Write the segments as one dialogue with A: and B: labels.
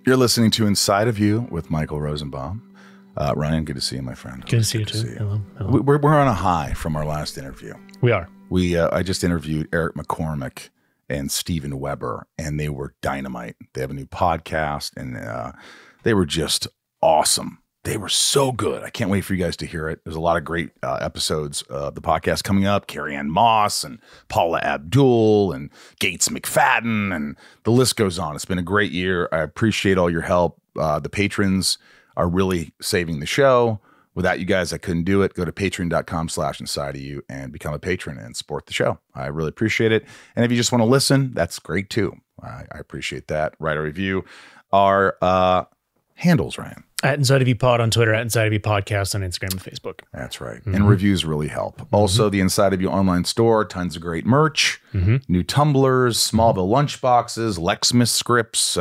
A: You're listening to Inside of You with Michael Rosenbaum. Ryan, good to see you, my friend.
B: Good to see you too. Hello.
A: We're on a high from our last interview.
B: We are.
A: I just interviewed Eric McCormick and Steven Weber, and they were dynamite. They have a new podcast, and they were just awesome. They were so good. I can't wait for you guys to hear it. There's a lot of great episodes of the podcast coming up. Carrie-Ann Moss and Paula Abdul and Gates McFadden, and the list goes on. It's been a great year. I appreciate all your help. The patrons are really saving the show. Without you guys, I couldn't do it. Go to patreon.com/insideofyou and become a patron and support the show. I really appreciate it. And if you just want to listen, that's great too. I appreciate that. Write a review. Our handles, Ryan.
B: At Inside of You Pod on Twitter, at Inside of You Podcast on Instagram and Facebook.
A: That's right. Mm-hmm. And reviews really help. Also, the Inside of You online store, tons of great merch, new tumblers, Smallville lunchboxes, Lexmas scripts,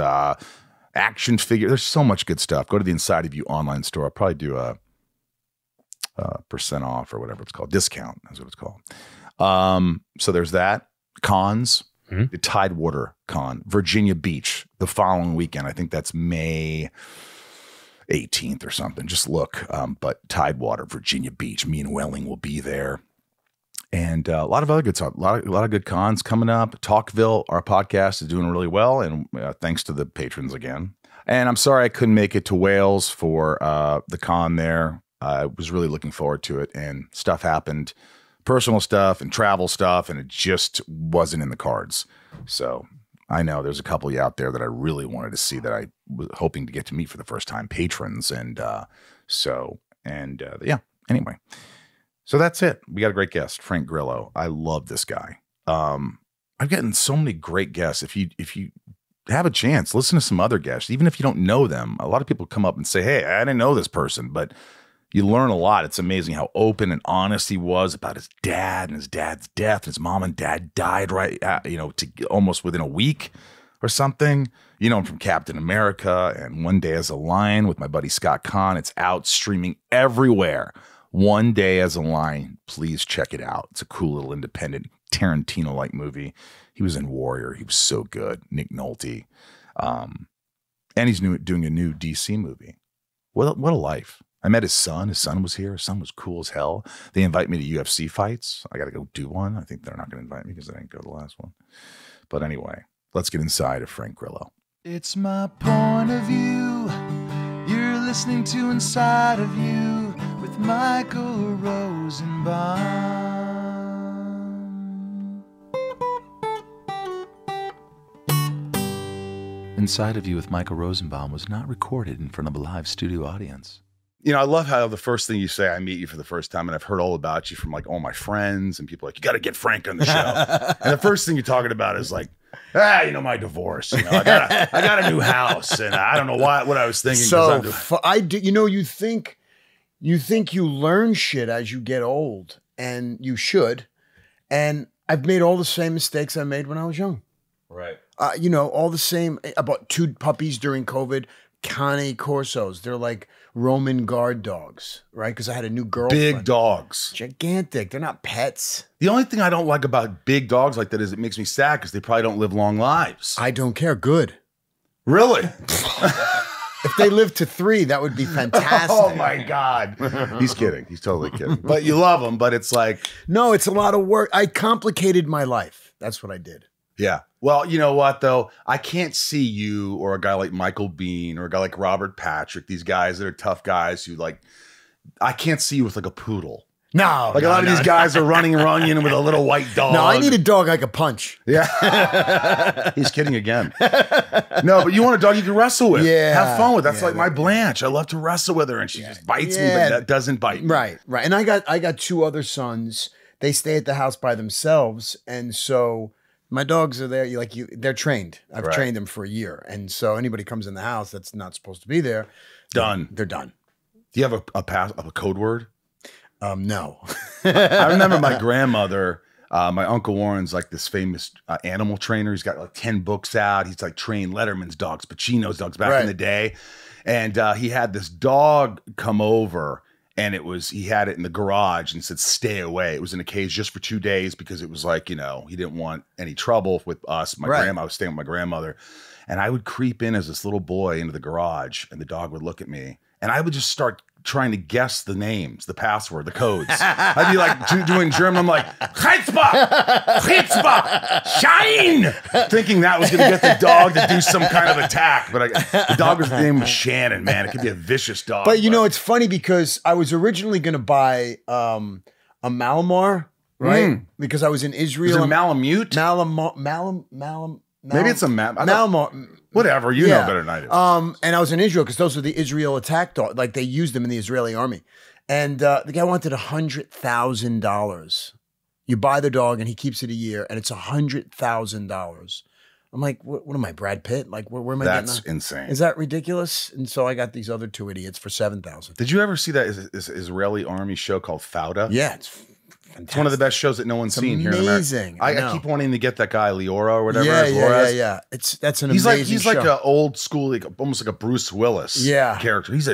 A: action figure. There's so much good stuff. Go to the Inside of You online store. I'll probably do a % off or whatever it's called. Discount, that's what it's called. So there's that. Cons, the Tidewater Con, Virginia Beach, the following weekend. I think that's May 18th or something. Just look. But Tidewater, Virginia Beach, me and Welling will be there. And a lot of other good stuff. A lot of good cons coming up. Talkville, our podcast, is doing really well. And thanks to the patrons again. And I'm sorry I couldn't make it to Wales for the con there. I was really looking forward to it. And stuff happened. Personal stuff and travel stuff. And it just wasn't in the cards. So I know there's a couple of you out there that I really wanted to see that I was hoping to get to meet for the first time, patrons. And yeah, anyway. So that's it. We got a great guest, Frank Grillo. I love this guy. I've gotten so many great guests. If you have a chance, listen to some other guests, even if you don't know them. A lot of people come up and say, hey, I didn't know this person, but you learn a lot. It's amazing how open and honest he was about his dad and his dad's death. His mom and dad died almost within a week or something. You know him from Captain America and One Day as a Lion with my buddy Scott Caan. It's out streaming everywhere. One Day as a Lion. Please check it out. It's a cool little independent Tarantino-like movie. He was in Warrior. He was so good. Nick Nolte. And he's doing a new DC movie. What a life. I met his son. His son was here. His son was cool as hell. They invite me to UFC fights. I got to go do one. I think they're not going to invite me because I didn't go to the last one. But anyway, let's get inside of Frank Grillo. It's my point of view. You're listening to Inside of You with Michael Rosenbaum. Inside of You with Michael Rosenbaum was not recorded in front of a live studio audience. You know, I love how the first thing you say, I meet you for the first time, and I've heard all about you from like all my friends, and people are like, you got to get Frank on the show. And the first thing you're talking about is like, my divorce. You know, I got a new house, and I don't know what I was thinking.
C: So you think you learn shit as you get old, and you should. And I've made all the same mistakes I made when I was young.
A: Right.
C: All the same. I bought 2 puppies during COVID. Cane Corsos. They're like Roman guard dogs, right? Because I had a new girlfriend.
A: Big dogs.
C: Gigantic. They're not pets.
A: The only thing I don't like about big dogs like that is it makes me sad because they probably don't live long lives.
C: I don't care. Good.
A: Really?
C: If they lived to 3, that would be fantastic.
A: Oh my God. He's kidding. He's totally kidding. But you love them, but it's like.
C: No, it's a lot of work. I complicated my life. That's what I did.
A: Yeah. Well, you know what, though? I can't see you or a guy like Michael Biehn or a guy like Robert Patrick, these guys that are tough guys who I can't see you with like a poodle.
C: No.
A: Like a lot of these guys are running around with a little white dog.
C: No, I need a dog I could punch.
A: Yeah. He's kidding again. No, but you want a dog you can wrestle with.
C: Yeah.
A: Have fun with. That's like my Blanche. I love to wrestle with her and she just bites me, but that doesn't bite me.
C: Right. And I got 2 other sons. They stay at the house by themselves. And so my dogs are there. They're trained. I've trained them for a year. And so anybody comes in the house that's not supposed to be there,
A: done.
C: They're done.
A: Do you have a code word?
C: No.
A: I remember my grandmother, my Uncle Warren's like this famous animal trainer. He's got like 10 books out. He's like trained Letterman's dogs, Pacino's dogs back in the day. And he had this dog come over And he had it in the garage and said, stay away. It was in a cage just for 2 days because it was like, he didn't want any trouble with us. I was staying with my grandmother. And I would creep in as this little boy into the garage and the dog would look at me and I would just start trying to guess the names, the password, the codes. I'd be like doing German. I'm like, Chitzba, Shine, thinking that was going to get the dog to do some kind of attack. But the dog's name was Shannon, man. It could be a vicious dog.
C: But it's funny because I was originally going to buy a Malamar, right? Because I was in Israel.
A: Is it Malamute? Maybe it's a Malamar. Whatever, you know better than I do.
C: And I was in Israel because those were the Israel attack dogs. Like they used them in the Israeli army. And the guy wanted $100,000. You buy the dog and he keeps it a year and it's $100,000. I'm like, what am I, Brad Pitt? Like, where am I getting that? That's
A: insane.
C: Is that ridiculous? And so I got these other two idiots for $7,000.
A: Did you ever see that Israeli army show called Fauda?
C: Yeah, it's fantastic.
A: It's one of the best shows that no one's seen here in America.
C: Amazing.
A: I keep wanting to get that guy Leora or whatever.
C: Yeah. That's an amazing
A: He's
C: show.
A: like an old school, almost like a Bruce Willis character. He's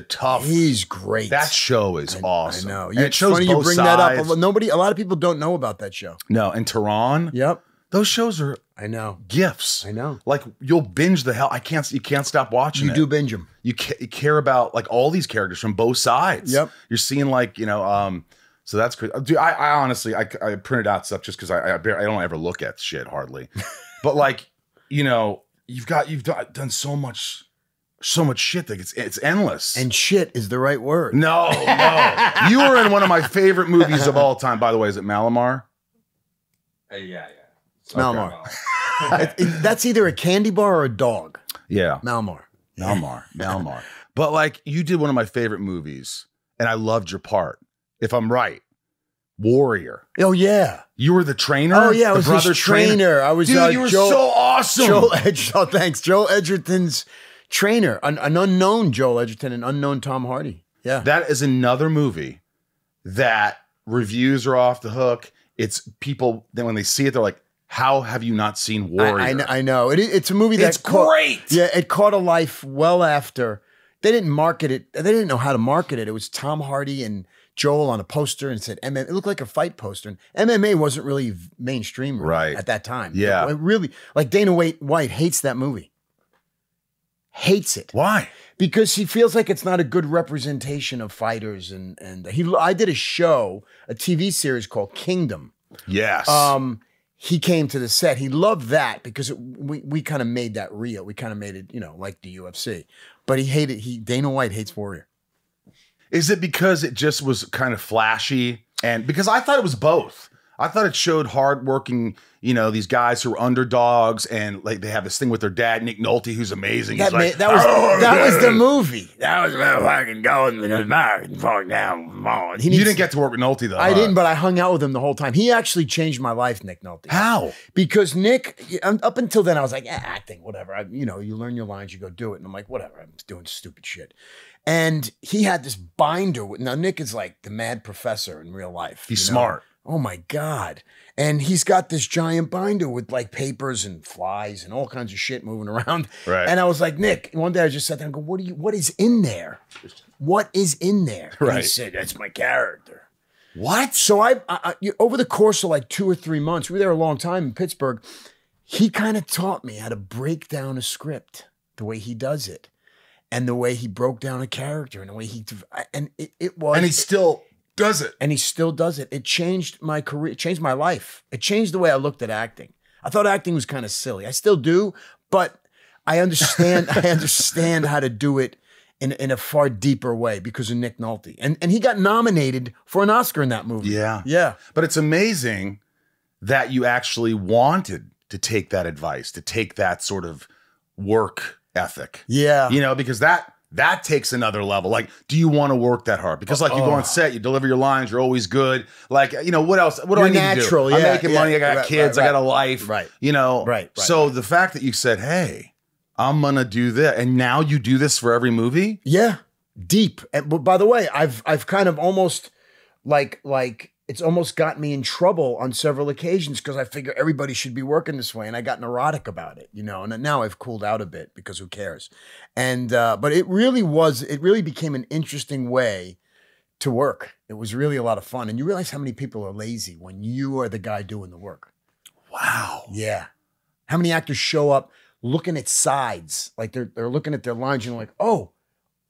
A: He's
C: great.
A: That show is awesome.
C: I know.
A: And it shows funny both sides.
C: That up. A lot of people don't know about that show.
A: No, and Tehran.
C: Yep.
A: Those shows are gifts.
C: I know.
A: Like you'll binge the hell. You can't stop watching it.
C: You do binge them.
A: You care about like all these characters from both sides.
C: Yep.
A: You're seeing so that's crazy. Dude, I honestly, I printed out stuff just because I don't ever look at shit hardly. But like, you've done so much shit that it's endless.
C: And shit is the right word.
A: No. You were in one of my favorite movies of all time, by the way. Is it Malamar?
D: Yeah.
C: Malamar. That's either a candy bar or a dog.
A: Yeah.
C: Malamar.
A: But like, you did one of my favorite movies, and I loved your part. If I'm right, Warrior.
C: Oh yeah,
A: you were the trainer.
C: Oh yeah, I was his trainer. I was.
A: Dude, you were so awesome.
C: Thanks, Joel Edgerton's trainer, an unknown Joel Edgerton, an unknown Tom Hardy. Yeah,
A: that is another movie that reviews are off the hook. It's people then when they see it, they're like, "How have you not seen Warrior?"
C: I know. It's a movie that's
A: great.
C: Yeah, it caught a life well after. They didn't market it. They didn't know how to market it. It was Tom Hardy and Joel on a poster and said MMA. It looked like a fight poster. And MMA wasn't really mainstream at that time.
A: Yeah.
C: It really, like Dana White hates that movie. Hates it.
A: Why?
C: Because he feels like it's not a good representation of fighters. I did a show, a TV series called Kingdom.
A: Yes.
C: He came to the set. He loved that because we kind of made that real. We kind of made it, like the UFC. But he hated, Dana White hates Warrior.
A: Is it because it just was kind of flashy? And because I thought it was both. I thought it showed hardworking, these guys who are underdogs and like they have this thing with their dad, Nick Nolte, who's amazing.
C: That was the movie. That was fucking going with his mouth and falling down.
A: You didn't get to work with Nolte though.
C: I didn't, but I hung out with him the whole time. He actually changed my life, Nick Nolte.
A: How?
C: Because Nick, up until then, I was like, acting, whatever. You learn your lines, you go do it. And I'm like, whatever, I'm doing stupid shit. And he had this binder. Now, Nick is like the mad professor in real life.
A: He's smart.
C: Oh my God. And he's got this giant binder with like papers and flies and all kinds of shit moving around.
A: Right.
C: And I was like, Nick, one day I just sat there and go, what is in there? What is in there?
A: Right.
C: And he said, that's my character.
A: What?
C: So I over the course of like 2 or 3 months, we were there a long time in Pittsburgh. He kind of taught me how to break down a script the way he does it. And the way he broke down a character and the way he
A: he still does it.
C: And he still does it. It changed my career, it changed my life. It changed the way I looked at acting. I thought acting was kind of silly. I still do, but I understand how to do it in a far deeper way because of Nick Nolte. And he got nominated for an Oscar in that movie.
A: Yeah.
C: Yeah.
A: But it's amazing that you actually wanted to take that advice, to take that sort of work ethic.
C: Yeah.
A: Because that takes another level. Like, do you want to work that hard? Because like you go on set, you deliver your lines, you're always good. Like, what else? What do I need to do? I'm making money, I got kids, I got a life.
C: Right.
A: Right. So the fact that you said, hey, I'm gonna do this, and now you do this for every movie?
C: Yeah. Deep. And by the way, I've kind of almost like it's almost got me in trouble on several occasions because I figure everybody should be working this way. And I got neurotic about it, and now I've cooled out a bit because who cares? And, but it really became an interesting way to work. It was really a lot of fun. And you realize how many people are lazy when you are the guy doing the work.
A: Wow.
C: Yeah. How many actors show up looking at sides, like they're looking at their lines and like, oh,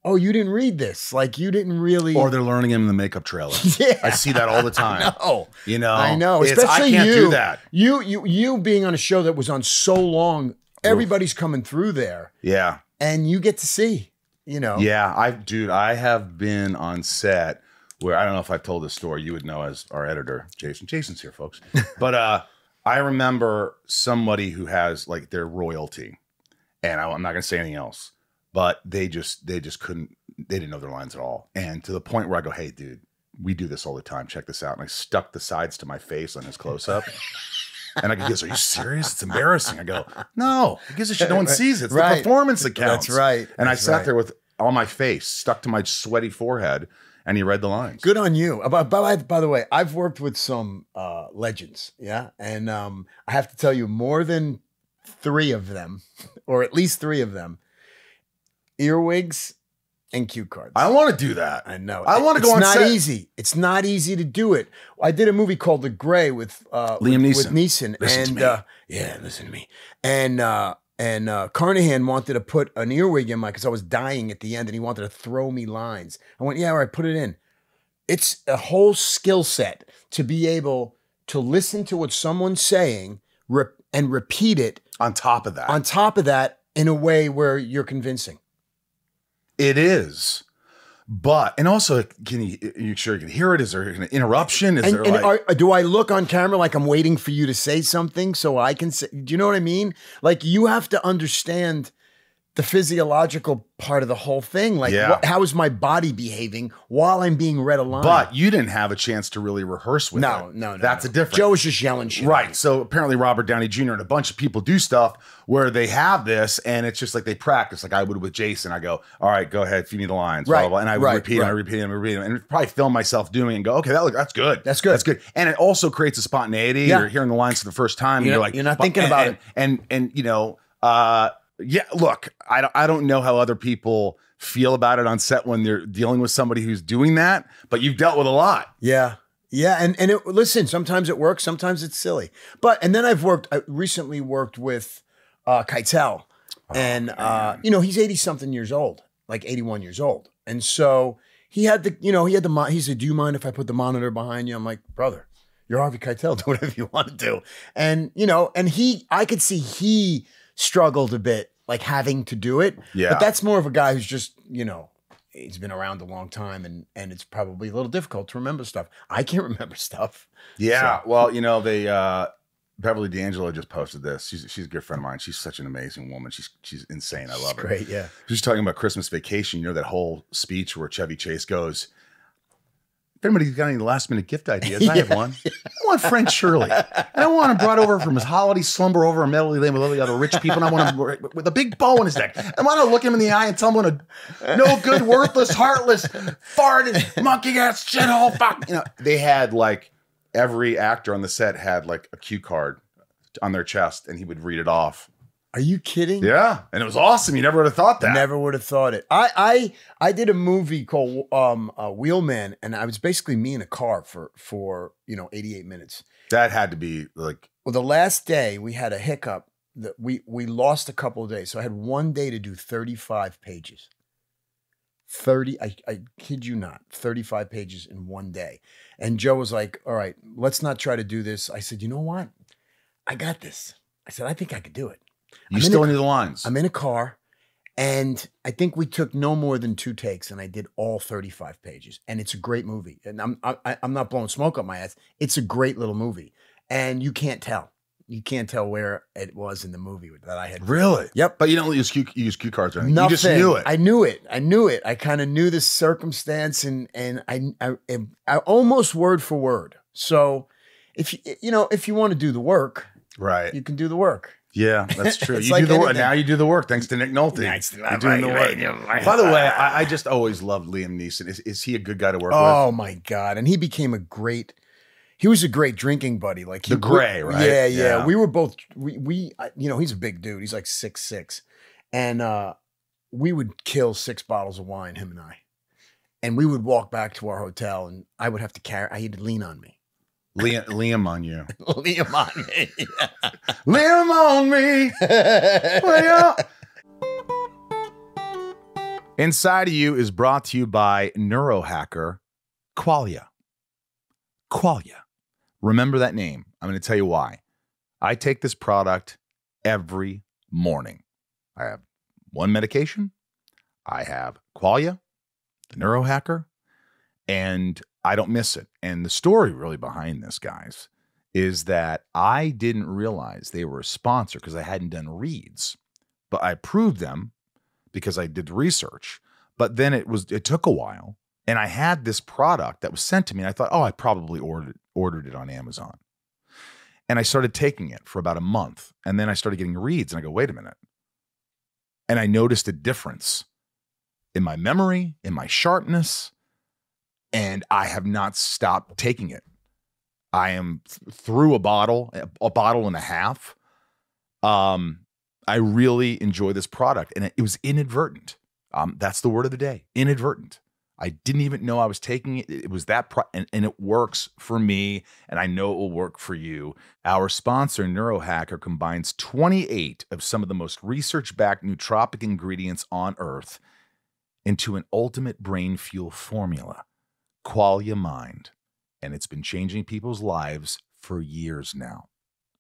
C: you didn't read this. Like you didn't really.
A: Or they're learning him in the makeup trailer.
C: Yeah.
A: I see that all the time.
C: No.
A: You know,
C: I know.
A: I
C: Especially
A: can't
C: you.
A: do that.
C: You being on a show that was on so long, everybody's coming through there.
A: Yeah.
C: And you get to see, you know.
A: Yeah. I have been on set where I don't know if I've told this story. You would know as our editor, Jason. Jason's here, folks. But I remember somebody who has like their royalty, and I'm not going to say anything else, but they just couldn't, they didn't know their lines at all. And to the point where I go, hey, dude, we do this all the time. Check this out. And I stuck the sides to my face on his close up. And I go, are you serious? It's embarrassing. I go, no, who gives a shit? No one sees it. It's the performance that counts.
C: That's right.
A: And I sat there with on my face, stuck to my sweaty forehead, and he read the lines.
C: Good on you. By the way, I've worked with some legends, yeah? And I have to tell you, more than 3 of them, or at least 3 of them, earwigs and cue cards.
A: I want to do that.
C: I know.
A: I want to go on set.
C: It's not easy. It's not easy to do it. I did a movie called The Gray with
A: Liam Neeson.
C: With Neeson.
A: Listen to me.
C: Yeah, listen to me. And Carnahan wanted to put an earwig in because I was dying at the end and he wanted to throw me lines. I went, yeah, all right, put it in. It's a whole skill set to be able to listen to what someone's saying and repeat it.
A: On top of that.
C: In a way where you're convincing.
A: It is. But, and also, you sure you can hear it? Is there an interruption?
C: Do I look on camera like I'm waiting for you to say something so I can say, do you know what I mean? Like you have to understand the physiological part of the whole thing. Like how is my body behaving while I'm being read a line?
A: But you didn't have a chance to really rehearse with it.
C: No.
A: That's a difference.
C: Joe was just yelling shit.
A: Right. So apparently Robert Downey Jr. and a bunch of people do stuff where they have this and it's just like they practice. Like I would with Jason. I go, all right, go ahead, feed me the lines.
C: Right.
A: Blah, blah, blah. And I would repeat them. And probably film myself doing it and go, okay, that's good.
C: That's good.
A: And it also creates a spontaneity.
C: Yeah.
A: You're hearing the lines for the first time. And you're like,
C: you're not thinking about it.
A: And you know, yeah, look, I don't know how other people feel about it on set when they're dealing with somebody who's doing that, but you've dealt with a lot.
C: Yeah. Yeah. And listen, sometimes it works, sometimes it's silly. And then I recently worked with Keitel. And you know, he's 80 something years old, like 81 years old. And so he said, do you mind if I put the monitor behind you? I'm like, brother, you're Harvey Keitel, do whatever you want to do. And you know, and I could see he struggled a bit, like having to do it.
A: Yeah.
C: But that's more of a guy who's just, you know, he's been around a long time and it's probably a little difficult to remember stuff. I can't remember stuff.
A: Yeah. So. Well, you know, Beverly D'Angelo just posted this. She's a good friend of mine. She's such an amazing woman. She's insane. I love her.
C: Great, yeah.
A: She's talking about Christmas Vacation. You know that whole speech where Chevy Chase goes, if anybody's got any last minute gift ideas, I have one. I want Frank Shirley. And I want him brought over from his holiday slumber over in Medley Lane with all the other rich people. And I want him with a big bow in his neck. I want to look him in the eye and tell him what a no good, worthless, heartless, farted, monkey ass shithole fuck. You know, they had like every actor on the set had like a cue card on their chest and he would read it off.
C: Are you kidding?
A: Yeah. And it was awesome. You never would have thought that.
C: Never would have thought it. I did a movie called Wheelman, and I was basically me in a car for 88 minutes.
A: That had to be like...
C: Well, the last day we had a hiccup that we lost a couple of days. So I had one day to do 35 pages. I kid you not, 35 pages in one day. And Joe was like, all right, let's not try to do this. I said, you know what? I got this. I said, I think I could do it.
A: You still knew the lines.
C: I'm in a car, and I think we took no more than 2 takes, and I did all 35 pages. And it's a great movie. And I'm not blowing smoke up my ass. It's a great little movie, and you can't tell. You can't tell where it was in the movie that I had.
A: Really?
C: Yep.
A: But you don't use cue cards or anything.
C: Nothing.
A: You just knew it.
C: I knew it. I kind of knew the circumstance, and I almost word for word. So if you want to do the work,
A: right,
C: you can do the work.
A: Yeah, that's true. You
C: like
A: do the work.
C: anything.
A: Now you do the work, thanks to Nick Nolte. You're doing the work. By the way, I just always loved Liam Neeson. Is he a good guy to work with?
C: Oh my God. And he became he was a great drinking buddy. Like
A: the Gray, right?
C: Yeah. We were both, he's a big dude. He's like 6'6". And we would kill 6 bottles of wine, him and I. And we would walk back to our hotel, and I would have to carry. I had to lean on me.
A: Liam on you.
C: Liam on me.
A: Liam on me. Well, Inside of You is brought to you by neurohacker Qualia. Qualia. Remember that name. I'm going to tell you why. I take this product every morning. I have one medication. I have Qualia, the neurohacker, and I don't miss it. And the story really behind this, guys, is that I didn't realize they were a sponsor because I hadn't done reads, but I proved them because I did research. But then it took a while, and I had this product that was sent to me, and I thought, oh, I probably ordered it on Amazon. And I started taking it for about a month, and then I started getting reads, and I go, wait a minute. And I noticed a difference in my memory, in my sharpness, and I have not stopped taking it. I am through a bottle and a half. I really enjoy this product, and it was inadvertent. That's the word of the day, inadvertent. I didn't even know I was taking it. It was that, and it works for me, and I know it will work for you. Our sponsor, Neurohacker, combines 28 of some of the most research-backed nootropic ingredients on Earth into an ultimate brain fuel formula, Qualia Mind, and it's been changing people's lives for years now.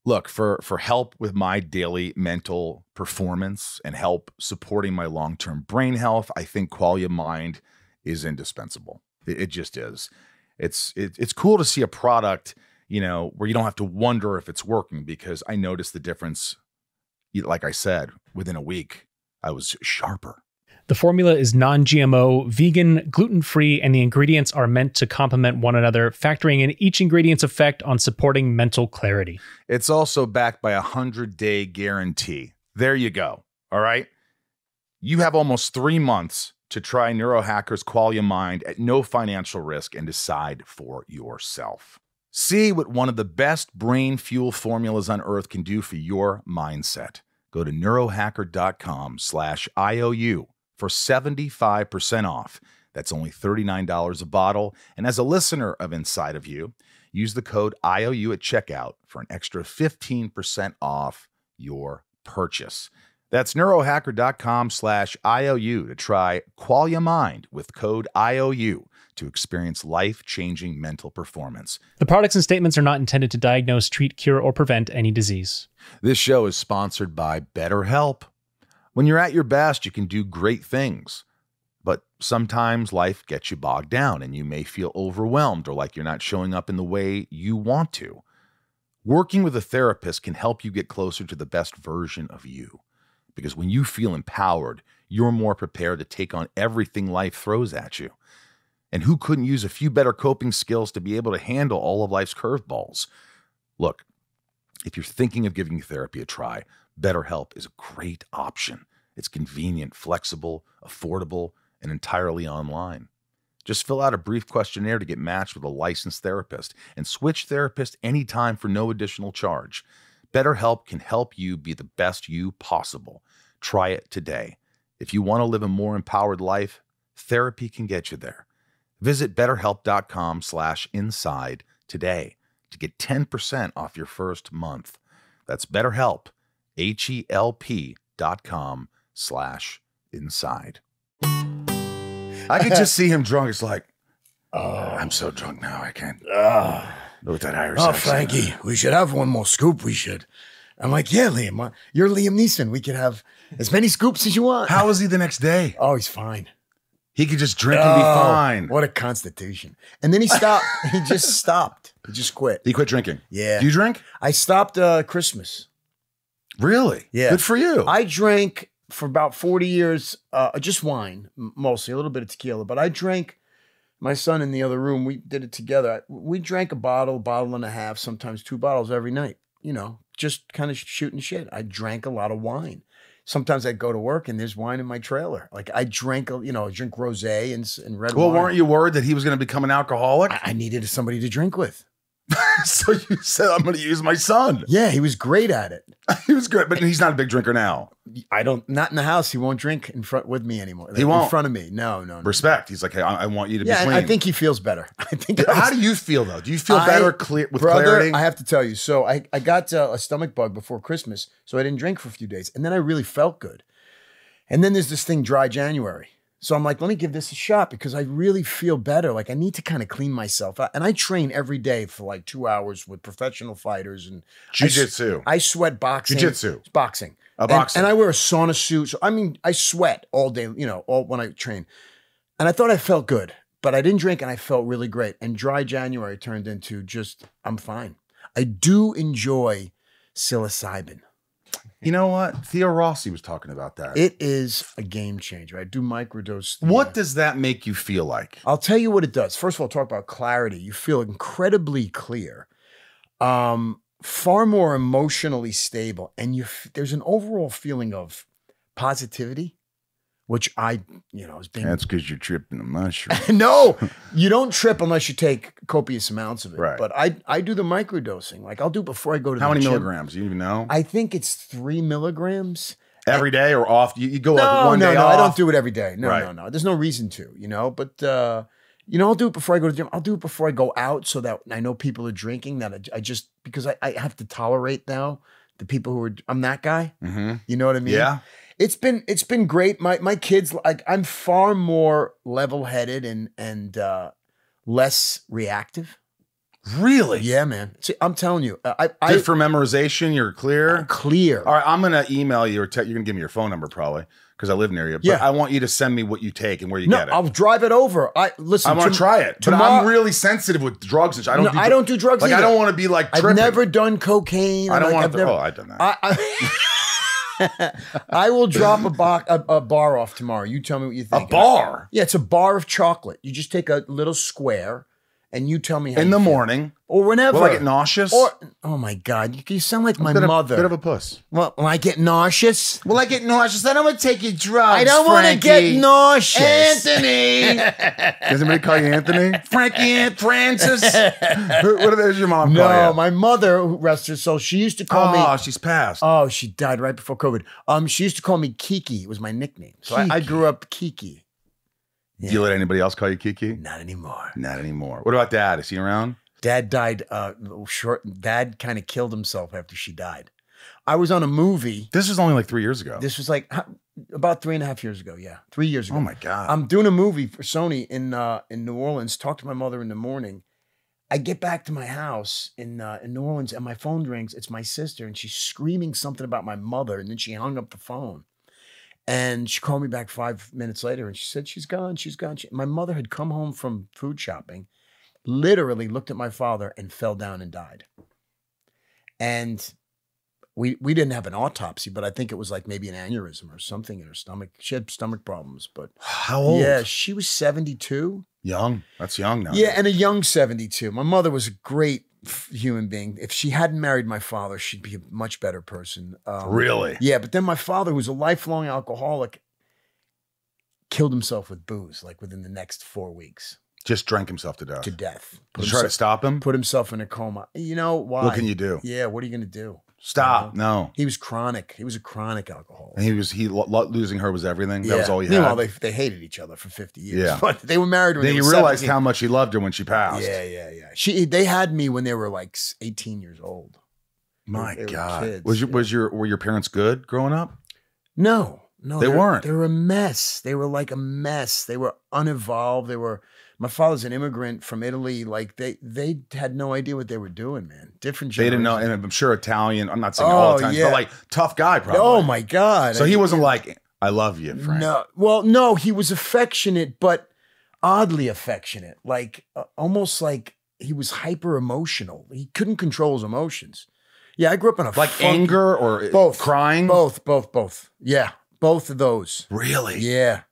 A: Look, for help with my daily mental performance and help supporting my long-term brain health, I think Qualia Mind is indispensable. It just is. It's cool to see a product, where you don't have to wonder if it's working, because I noticed the difference. Like I said, within a week, I was sharper.
B: The formula is non-GMO, vegan, gluten-free, and the ingredients are meant to complement one another, factoring in each ingredient's effect on supporting mental clarity.
A: It's also backed by a 100-day guarantee. There you go. All right. You have almost 3 months to try Neurohacker's Qualia Mind at no financial risk and decide for yourself. See what one of the best brain fuel formulas on earth can do for your mindset. Go to neurohacker.com/IOU for 75% off. That's only $39 a bottle. And as a listener of Inside of You, use the code IOU at checkout for an extra 15% off your purchase. That's neurohacker.com/IOU to try Qualia Mind with code IOU to experience life-changing mental performance.
B: The products and statements are not intended to diagnose, treat, cure, or prevent any disease.
A: This show is sponsored by BetterHelp. When you're at your best, you can do great things, but sometimes life gets you bogged down and you may feel overwhelmed or like you're not showing up in the way you want to. Working with a therapist can help you get closer to the best version of you, because when you feel empowered, you're more prepared to take on everything life throws at you. And who couldn't use a few better coping skills to be able to handle all of life's curveballs? Look, if you're thinking of giving therapy a try, BetterHelp is a great option. It's convenient, flexible, affordable, and entirely online. Just fill out a brief questionnaire to get matched with a licensed therapist and switch therapists anytime for no additional charge. BetterHelp can help you be the best you possible. Try it today. If you want to live a more empowered life, therapy can get you there. Visit BetterHelp.com/inside today to get 10% off your first month. That's BetterHelp, HELP.com/inside. I could just see him drunk. It's like, I'm so drunk now, I can't. With that Irish accent.
C: Frankie, we should have one more scoop. We should. I'm like, yeah, Liam, you're Liam Neeson. We could have as many scoops as you want.
A: How was he the next day?
C: Oh, he's fine.
A: He could just drink and be fine.
C: What a constitution. And then he stopped. He just stopped. He just quit.
A: He quit drinking.
C: Yeah.
A: Do you drink?
C: I stopped Christmas.
A: Really?
C: Yeah.
A: Good for you.
C: I drank for about 40 years, just wine, mostly, a little bit of tequila. But I drank, my son in the other room, we did it together. We drank a bottle and a half, sometimes 2 bottles every night, just kind of shooting shit. I drank a lot of wine. Sometimes I'd go to work and there's wine in my trailer. Like I drank, I drink rosé and red wine.
A: Well, weren't you worried that he was going to become an alcoholic?
C: I needed somebody to drink with.
A: So you said, I'm going to use my son.
C: Yeah, he was great at it.
A: He was good, but he's not a big drinker now.
C: Not in the house. He won't drink in front with me anymore.
A: He won't?
C: In front of me. No.
A: Respect. He's like, hey, I want you to be
C: Yeah,
A: clean.
C: I think he feels better. I think.
A: How do you feel though? Do you feel better with clarity?
C: I have to tell you. So I got a stomach bug before Christmas, so I didn't drink for a few days, and then I really felt good. And then there's this thing, dry January. So I'm like, let me give this a shot because I really feel better. Like I need to kind of clean myself out. And I train every day for like 2 hours with professional fighters and
A: jiu-jitsu.
C: I sweat boxing.
A: Jiu-jitsu.
C: Boxing.
A: Boxing.
C: And I wear a sauna suit. So I mean, I sweat all day, all when I train. And I thought I felt good, but I didn't drink and I felt really great. And dry January turned into just, I'm fine. I do enjoy psilocybin.
A: You know what? Theo Rossi was talking about that.
C: It is a game changer. I do microdose.
A: What does that make you feel like?
C: I'll tell you what it does. First of all, talk about clarity. You feel incredibly clear, far more emotionally stable, and there's an overall feeling of positivity, which is being.
A: That's because you're tripping a mushroom.
C: No, you don't trip unless you take copious amounts of it.
A: Right.
C: But I do the microdosing. Like I'll do it before I go to the gym.
A: How many milligrams? Do you even know?
C: I think it's 3 milligrams.
A: Every day or off? You go like one day off?
C: No, I don't do it every day. No,
A: Right.
C: no. There's no reason to, But, I'll do it before I go to the gym. I'll do it before I go out so that I know people are drinking, that because I have to tolerate now the people who are, I'm that guy.
A: Mm-hmm.
C: You know what I mean?
A: Yeah.
C: It's been great. My kids, like I'm far more level-headed and less reactive.
A: Really?
C: Yeah, man. See, I'm telling you,
A: Good for memorization. You're clear.
C: Clear.
A: All right, I'm gonna email you or you're gonna give me your phone number probably because I live near you. But
C: Yeah.
A: I want you to send me what you take and where you get it.
C: I'll drive it over. Listen.
A: I want to try it, but I'm really sensitive with drugs and shit.
C: I don't do drugs.
A: Like
C: either.
A: I don't want to be like tripping.
C: I've never done cocaine.
A: I don't want to.
C: Never,
A: I've done that.
C: I will drop a bar off tomorrow. You tell me what you think.
A: A bar?
C: Yeah, it's a bar of chocolate. You just take a little square and you tell me how
A: in the morning
C: or whenever.
A: Will I get nauseous?
C: Oh my God, you sound like my mother.
A: Bit of a puss.
C: Well, will I get nauseous?
A: Will I get nauseous? I don't want to take your drugs.
C: I don't want to get nauseous.
A: Anthony. Does anybody call you Anthony? Frankie, Francis. What does your mom call you?
C: No, my mother, who rests her soul, she used to call me.
A: Oh, she's passed.
C: Oh, she died right before COVID. She used to call me Kiki. It was my nickname. So I grew up Kiki.
A: Yeah. Do you let anybody else call you Kiki?
C: Not anymore.
A: Not anymore. What about Dad? Is he around?
C: Dad died short. Dad kind of killed himself after she died. I was on a movie.
A: This was only like 3 years ago.
C: This was like about 3.5 years ago. Yeah, 3 years ago.
A: Oh my God.
C: I'm doing a movie for Sony in New Orleans. Talk to my mother in the morning. I get back to my house in New Orleans and my phone rings. It's my sister and she's screaming something about my mother. And then she hung up the phone. And she called me back 5 minutes later and she said, she's gone, she's gone. My mother had come home from food shopping, literally looked at my father and fell down and died. And we didn't have an autopsy, but I think it was like maybe an aneurysm or something in her stomach. She had stomach problems, but.
A: How old?
C: Yeah, she was 72.
A: Young. That's young now.
C: Yeah, and a young 72. My mother was a great human being. If she hadn't married my father, she'd be a much better person.
A: Really?
C: Yeah, but then my father, who's a lifelong alcoholic, killed himself with booze, like within the next 4 weeks.
A: Just drank himself to death.
C: Did
A: you try to stop him?
C: Put himself in a coma. You know why?
A: What can you do?
C: Yeah, what are you going to do?
A: Stop. No.
C: He was chronic. He was a chronic alcoholic.
A: And losing her was everything. That was all he had.
C: Meanwhile, they hated each other for 50 years.
A: Yeah.
C: But they were married when
A: then
C: they were
A: you realized
C: 17.
A: how much he loved her when she passed.
C: Yeah. They had me when they were like 18 years old.
A: My
C: They were
A: God.
C: kids.
A: Were your parents good growing up?
C: No,
A: they weren't.
C: They were a mess. They were like a mess. They were unevolved. My father's an immigrant from Italy. Like they had no idea what they were doing, man. Different
A: They didn't know,
C: generation.
A: and I'm sure Italian. I'm not saying all the time, but like tough guy, probably.
C: Oh my God.
A: So he wasn't like, I love you, Frank.
C: No, well, no, he was affectionate, but oddly affectionate. Like almost like he was hyper emotional. He couldn't control his emotions. Yeah, I grew up in a
A: anger or
C: both
A: crying.
C: Both. Yeah, both of those.
A: Really?
C: Yeah.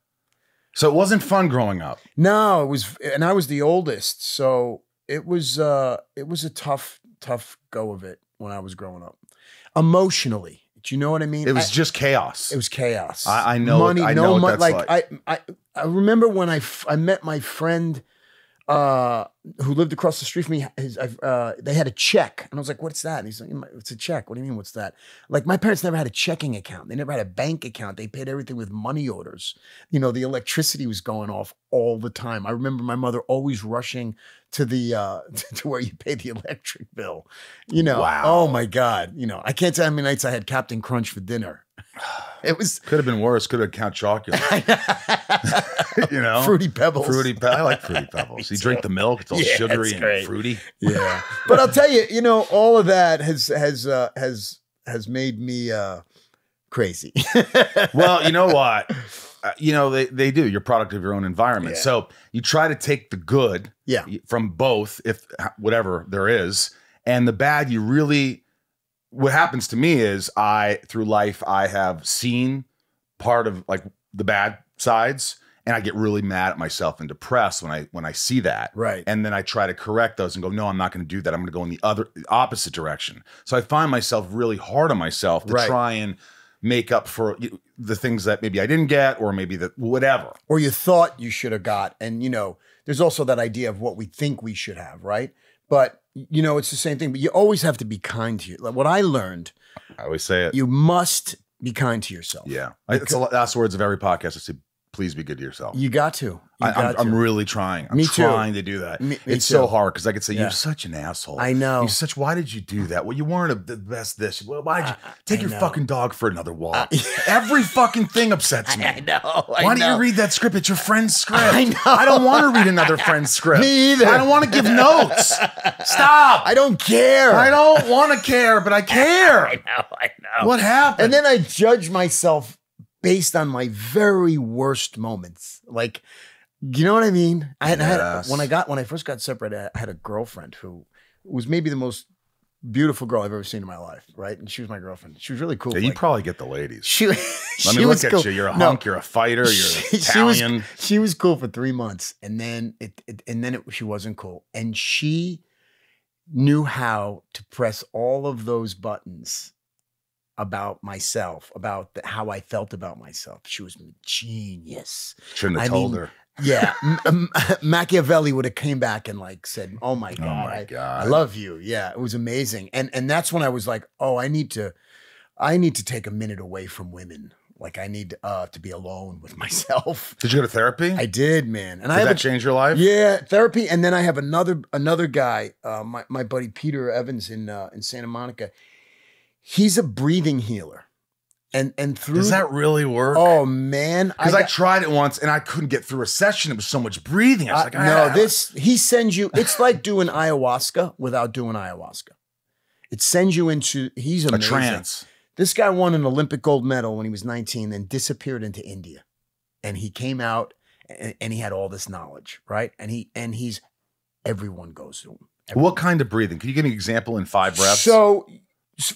A: So it wasn't fun growing up.
C: No, it was, and I was the oldest, so it was a tough go of it when I was growing up. Emotionally, do you know what I mean?
A: It was just chaos.
C: It was chaos.
A: I know.
C: Money,
A: I
C: no
A: know
C: money.
A: what that's like.
C: I remember when I met my friend who lived across the street from me, they had a check. And I was like, what's that? And he's like, it's a check. What do you mean, what's that? Like, my parents never had a checking account. They never had a bank account. They paid everything with money orders. You know, the electricity was going off all the time. I remember my mother always rushing to the to where you pay the electric bill. You know,
A: Wow.
C: Oh my God. You know, I can't tell how many nights I had Captain Crunch for dinner. It was
A: Could have been worse. Could have Count Chocula. You know,
C: Fruity Pebbles.
A: I like Fruity Pebbles. You drink the milk; it's all
C: Yeah,
A: sugary
C: it's
A: and
C: great.
A: fruity.
C: Yeah, but I'll tell you, you know, all of that has made me crazy.
A: Well, you know what? You know they do. You're a product of your own environment.
C: Yeah.
A: So you try to take the good,
C: Yeah.
A: from both, if whatever there is, and the bad. You really. What happens to me is through life, I have seen part of like the bad sides, and I get really mad at myself and depressed when I see that.
C: Right.
A: And then I try to correct those and go, no, I'm not going to do that. I'm going to go in the opposite direction. So I find myself really hard on myself to try and make up for the things that maybe I didn't get, or maybe that whatever.
C: Or you thought you should have got. And, you know, there's also that idea of what we think we should have, right? But, you know, it's the same thing. But you always have to be kind to you. Like what I learned,
A: I always say it.
C: you must be kind to yourself.
A: Yeah. It's the last words of every podcast. I say, please be good to yourself.
C: You got to.
A: I'm really trying. I'm
C: Me too.
A: trying to do that.
C: Me
A: It's
C: too.
A: so hard because I could say,
C: Yeah.
A: you're such an asshole.
C: I know.
A: Why did you do that? Well, you weren't the best this. Well, why did you take
C: I
A: your
C: know.
A: fucking dog for another walk? Every fucking thing upsets me.
C: I know.
A: Why don't you read that script? It's your friend's script.
C: I know.
A: I don't want to read another friend's script.
C: Me either.
A: I don't want to give notes. Stop.
C: I don't care.
A: I don't want to care, but I care.
C: I know.
A: What happened?
C: And then I judge myself based on my very worst moments. Like, you know what I mean?
A: Yes.
C: When I first got separated, I had a girlfriend who was maybe the most beautiful girl I've ever seen in my life, right? And she was my girlfriend. She was really cool.
A: Yeah, you probably get the ladies.
C: She
A: Let me look at you. You're a hunk. You're a fighter. You're Italian.
C: She was cool for 3 months, and then she wasn't cool. And she knew how to press all of those buttons about myself, about how I felt about myself. She was a genius.
A: Shouldn't have told her.
C: Yeah, Machiavelli would have came back and like said, "Oh my God, I love you." Yeah, it was amazing, and that's when I was like, "Oh, I need to take a minute away from women. Like, I need to be alone with myself."
A: Did you go to therapy?
C: I did, man. And
A: Did that change your life?
C: Yeah, therapy, and then I have another guy, my buddy Peter Evans in Santa Monica. He's a breathing healer. And through
A: Does that really work?
C: Oh man,
A: because I tried it once and I couldn't get through a session. It was so much breathing. I was like,
C: he sends you. It's like doing ayahuasca without doing ayahuasca. It sends you into. He's amazing.
A: A trance.
C: This guy won an Olympic gold medal when he was 19, then disappeared into India, and he came out and he had all this knowledge, right? And he's everyone goes to him. Everyone.
A: What kind of breathing? Can you give me an example in 5 breaths?
C: So,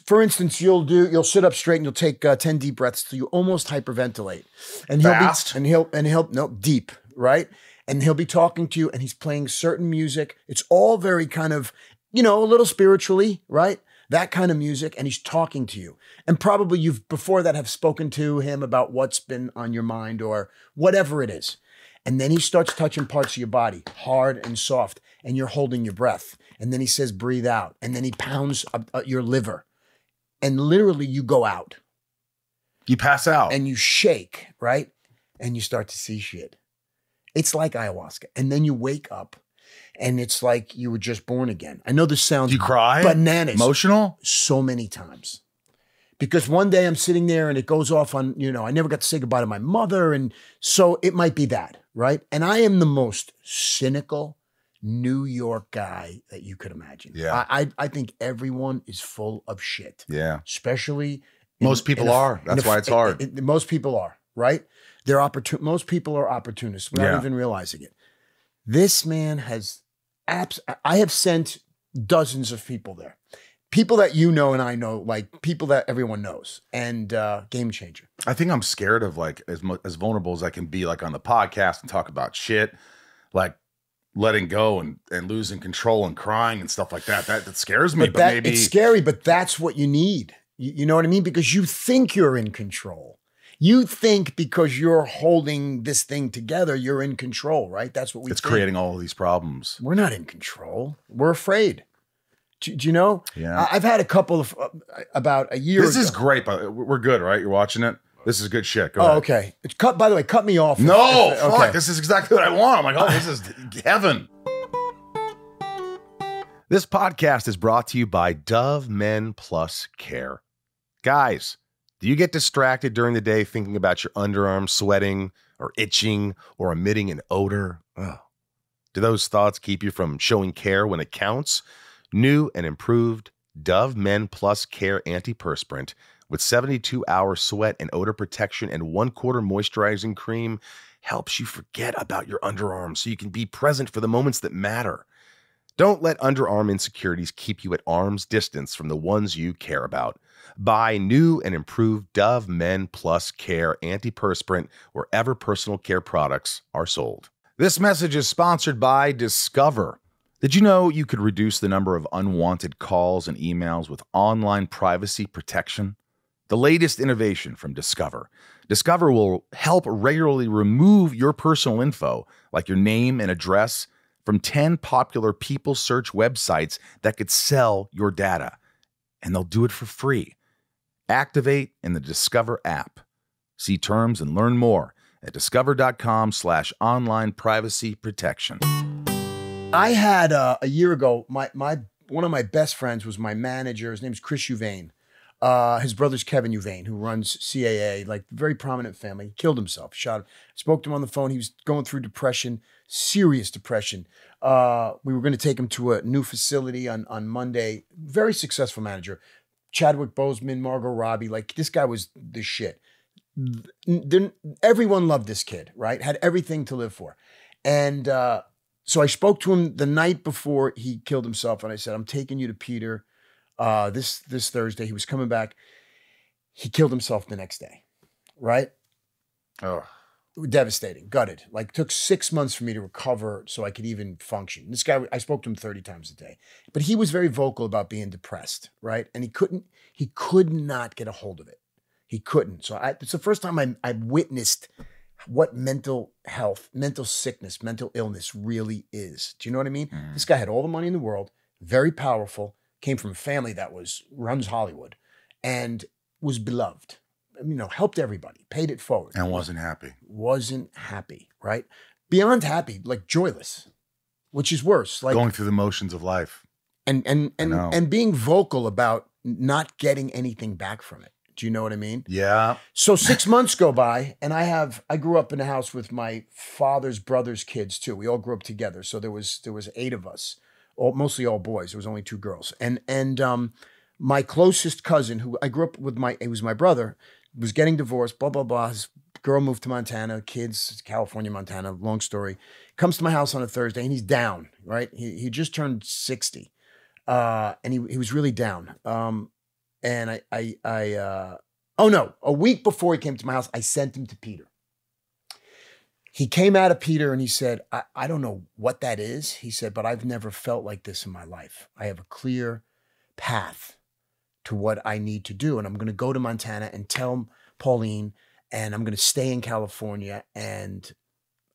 C: for instance, you'll sit up straight and you'll take 10 deep breaths till you almost hyperventilate. And
A: Fast?
C: No, deep, right? And he'll be talking to you and he's playing certain music. It's all very kind of, a little spiritually, right? That kind of music. And he's talking to you. And probably you've before that have spoken to him about what's been on your mind or whatever it is. And then he starts touching parts of your body, hard and soft, and you're holding your breath. And then he says, breathe out. And then he pounds your liver. And literally you go out.
A: You pass out.
C: And you shake, right? And you start to see shit. It's like ayahuasca. And then you wake up and it's like you were just born again. I know this sounds
A: Do you cry?
C: bananas.
A: Emotional?
C: So many times. Because one day I'm sitting there and it goes off on, I never got to say goodbye to my mother. And so it might be that, right? And I am the most cynical New York guy that you could imagine.
A: Yeah.
C: I think everyone is full of shit.
A: Yeah.
C: Especially
A: most people are. That's why it's hard.
C: Most people are, right? Most people are opportunists without even realizing it. This man has I have sent dozens of people there. People that you know and I know, like people that everyone knows, and game changer.
A: I think I'm scared of like as vulnerable as I can be, like on the podcast and talk about shit, like letting go and losing control and crying and stuff like that. That scares me. But maybe
C: it's scary, but that's what you need. You know what I mean? Because you think you're in control. You think because you're holding this thing together, you're in control, right? That's what we
A: It's
C: think.
A: creating all of these problems.
C: We're not in control. We're afraid. Do you know?
A: Yeah.
C: I've had a couple of, about a year
A: This
C: ago.
A: is great, but we're good, right? You're watching it? This is good shit. Go
C: Oh,
A: ahead.
C: okay. It's cut. By the way, cut me off.
A: No,
C: okay.
A: fuck. This is exactly what I want. I'm like, oh, this is heaven. This podcast is brought to you by Dove Men Plus Care. Guys, do you get distracted during the day thinking about your underarms sweating or itching or emitting an odor? Ugh. Do those thoughts keep you from showing care when it counts? New and improved Dove Men Plus Care Antiperspirant with 72-hour sweat and odor protection and 1/4 moisturizing cream helps you forget about your underarms so you can be present for the moments that matter. Don't let underarm insecurities keep you at arm's distance from the ones you care about. Buy new and improved Dove Men Plus Care Antiperspirant wherever personal care products are sold. This message is sponsored by Discover. Did you know you could reduce the number of unwanted calls and emails with online privacy protection? The latest innovation from Discover. Discover will help regularly remove your personal info, like your name and address, from 10 popular people search websites that could sell your data. And they'll do it for free. Activate in the Discover app. See terms and learn more at discover.com/online privacy protection.
C: I had a year ago, my one of my best friends was my manager. His name's Chris Uvain. His brother's Kevin Uvain, who runs CAA, like very prominent family. He killed himself, shot him. Spoke to him on the phone. He was going through depression, serious depression. We were going to take him to a new facility on Monday. Very successful manager. Chadwick Boseman, Margot Robbie. Like, this guy was the shit. Everyone loved this kid, right? Had everything to live for. And so I spoke to him the night before he killed himself, and I said, I'm taking you to Peter this Thursday. He was coming back. He killed himself the next day, right?
A: Oh.
C: Devastating, gutted. Like, took 6 months for me to recover so I could even function. This guy, I spoke to him 30 times a day, but he was very vocal about being depressed, right? And he could not get a hold of it. He couldn't. So it's the first time I witnessed what mental health, mental sickness, mental illness really is. Do you know what I mean?
A: Mm.
C: This guy had all the money in the world, very powerful, came from a family that runs Hollywood, and was beloved. You know, helped everybody, paid it forward.
A: And wasn't happy.
C: Wasn't happy, right? Beyond happy, like joyless, which is worse. Like
A: going through the motions of life.
C: And being vocal about not getting anything back from it. Do you know what I mean?
A: Yeah.
C: So 6 months go by, and I grew up in a house with my father's brother's kids too. We all grew up together. So there was 8 of us, mostly all boys. There was only 2 girls. And my closest cousin, who I grew up with, he was my brother, was getting divorced, blah, blah, blah. His girl moved to Montana, kids, California, Montana, long story. Comes to my house on a Thursday, and he's down, right? He just turned 60, and he was really down. And a week before he came to my house, I sent him to Peter. He came out of Peter and he said, I don't know what that is. He said, but I've never felt like this in my life. I have a clear path to what I need to do. And I'm going to go to Montana and tell Pauline, and I'm going to stay in California. And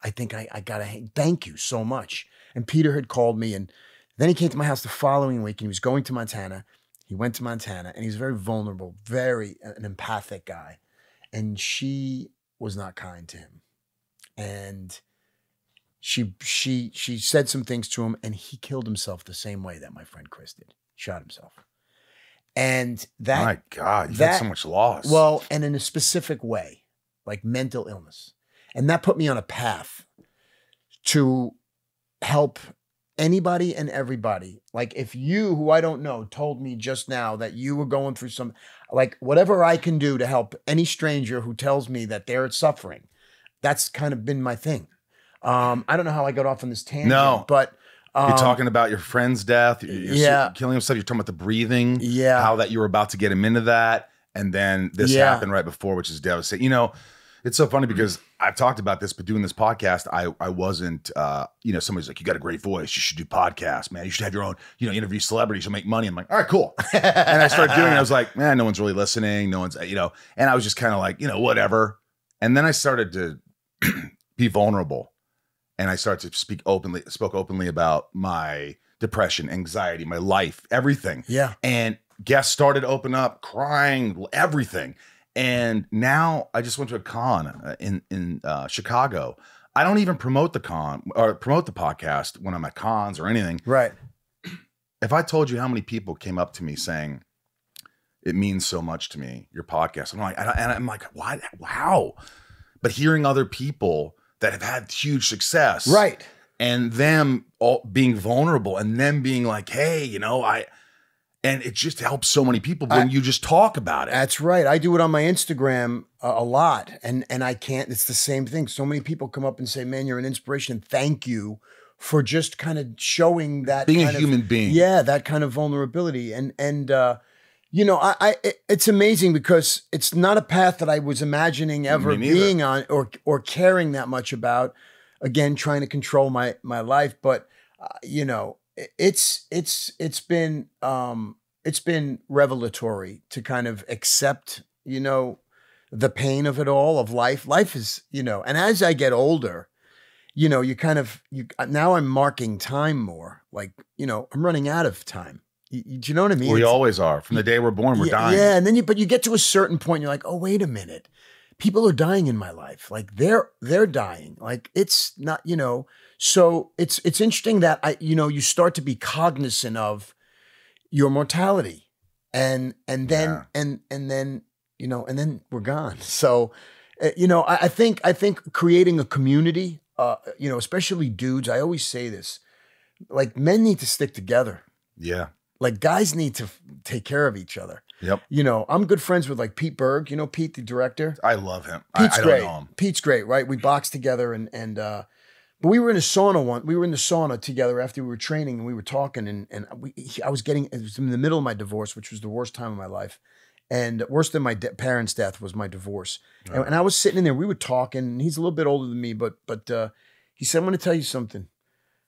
C: I think I got to thank you so much. And Peter had called me, and then he came to my house the following week, and he was going to Montana. He went to Montana, and he's very vulnerable, an empathic guy. And she was not kind to him. And she said some things to him, and he killed himself the same way that my friend Chris did. Shot himself. And that,
A: my God, you've had so much loss.
C: Well, and in a specific way, like mental illness. And that put me on a path to help anybody and everybody. Like, if you, who I don't know, told me just now that you were going through some, like, whatever I can do to help any stranger who tells me that they're suffering, that's kind of been my thing. I don't know how I got off on this tangent, but
A: you're talking about your friend's death. You're killing himself. You're talking about the breathing.
C: Yeah.
A: How that you were about to get him into that. And then this happened right before, which is devastating. You know, It's so funny because I've talked about this, but doing this podcast, I wasn't, somebody's like, you got a great voice. You should do podcasts, man. You should have your own, interview celebrities. You'll make money. I'm like, all right, cool. And I started doing it. I was like, man, no one's really listening. No one's, and I was just kind of like, whatever. And then I started to be vulnerable. And I started to spoke openly about my depression, anxiety, my life, everything.
C: Yeah.
A: And guests started to open up, crying, everything. And now I just went to a con in Chicago. I don't even promote the con or promote the podcast when I'm at cons or anything.
C: Right.
A: If I told you how many people came up to me saying, it means so much to me, your podcast. I'm like, why? Wow. But hearing other people that have had huge success.
C: Right.
A: And them all being vulnerable and them being like, hey, and it just helps so many people when you just talk about it.
C: That's right. I do it on my Instagram a lot. And I can't, it's the same thing. So many people come up and say, man, you're an inspiration. Thank you for just kind of showing that.
A: Being a human being.
C: Yeah, that kind of vulnerability. And it's amazing because it's not a path that I was imagining ever being on or caring that much about. Again, trying to control my life. But, it's been revelatory to kind of accept, the pain of it all, of life. Life is, and as I get older, now I'm marking time more. Like, I'm running out of time. Do you know what I mean?
A: We always are. From the day we're born, we're dying.
C: Yeah, and then you get to a certain point, you're like, oh, wait a minute. People are dying in my life. Like they're dying. Like it's not, so it's interesting that you start to be cognizant of your mortality and then we're gone. So, I think creating a community, especially dudes, I always say this, like men need to stick together.
A: Yeah.
C: Like guys need to take care of each other.
A: Yep.
C: I'm good friends with like Pete Berg, Pete, the director.
A: I love him.
C: Pete's
A: I
C: great.
A: don't know him.
C: Pete's great, right? We boxed together but we were in a sauna we were in the sauna together after we were training and we were talking it was in the middle of my divorce, which was the worst time of my life. And worse than my parents' death was my divorce.
A: Oh.
C: And I was sitting in there, we were talking, and he's a little bit older than me, but he said, I'm going to tell you something.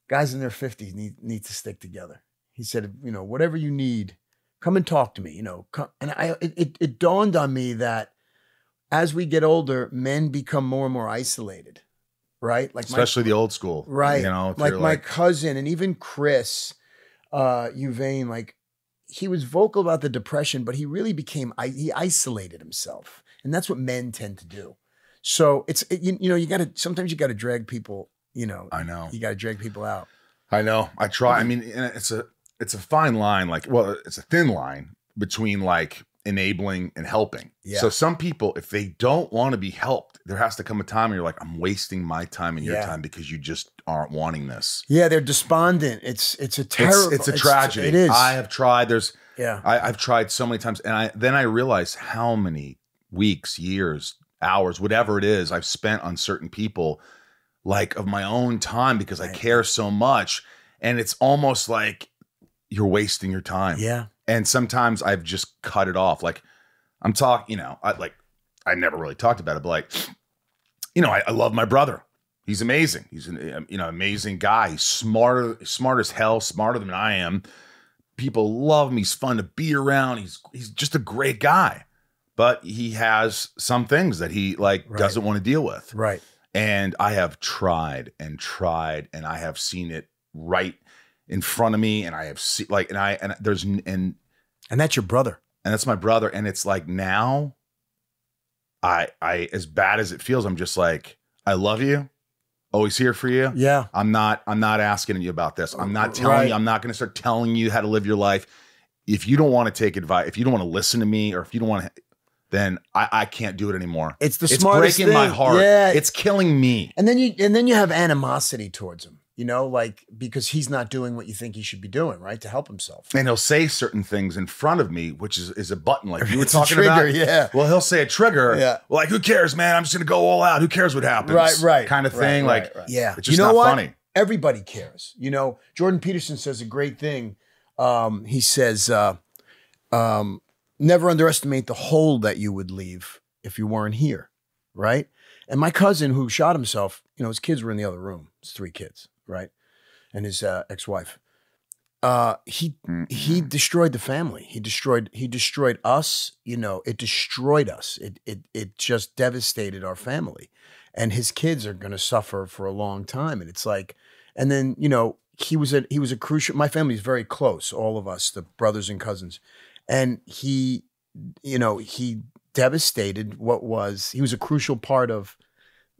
C: Guys in their 50s need to stick together. He said, whatever you need, come and talk to me, And it dawned on me that as we get older, men become more and more isolated, right? Like
A: especially the old school,
C: right? Like my cousin and even Chris Uvain, like he was vocal about the depression, but he really he isolated himself, and that's what men tend to do. So sometimes you got to drag people. I know you got to drag people out.
A: I know. I try. I mean, it's a fine line, it's a thin line between like enabling and helping. Yeah. So some people, if they don't want to be helped, there has to come a time where you're like, I'm wasting my time and your time because you just aren't wanting this.
C: Yeah, they're despondent. It's a terrible.
A: It's a tragedy.
C: It is.
A: I have tried. I've tried so many times, and then I realized how many weeks, years, hours, whatever it is, I've spent on certain people, like of my own time because I care so much, and it's almost like you're wasting your time.
C: Yeah.
A: And sometimes I've just cut it off. Like I'm talking, I never really talked about it, but like, I love my brother. He's amazing. He's an amazing guy. He's smart as hell, smarter than I am. People love him. He's fun to be around. He's just a great guy, but he has some things that he doesn't want to deal with.
C: Right.
A: And I have tried, and I have seen it right in front of me, and I have seen and
C: that's your brother,
A: and that's my brother, and it's like now, I as bad as it feels, I'm just like, I love you, always here for you.
C: Yeah,
A: I'm not asking you about this. I'm not telling you. I'm not going to start telling you how to live your life. If you don't want to take advice, if you don't want to listen to me, or if you don't want to, then I can't do it anymore.
C: It's smartest
A: breaking
C: thing.
A: my heart.
C: Yeah,
A: it's killing me.
C: And then you have animosity towards him. Because he's not doing what you think he should be doing, right? To help himself.
A: And he'll say certain things in front of me, which is a button, like you were
C: It's
A: talking
C: a trigger,
A: about.
C: Yeah.
A: Well, he'll say a trigger.
C: Yeah.
A: Well, like, who cares, man? I'm just going to go all out. Who cares what happens?
C: Right.
A: Kind of thing.
C: Right. Yeah.
A: It's just not funny.
C: Everybody cares. Jordan Peterson says a great thing. He says, never underestimate the hole that you would leave if you weren't here. Right. And my cousin who shot himself, you know, his kids were in the other room. It's 3 kids, right? And his ex-wife. He destroyed the family. He destroyed us. You know, it destroyed us. It just devastated our family. And his kids are going to suffer for a long time. And it's like, and then, you know, he was a crucial, my family is very close, all of us, the brothers and cousins. And he, you know, he devastated he was a crucial part of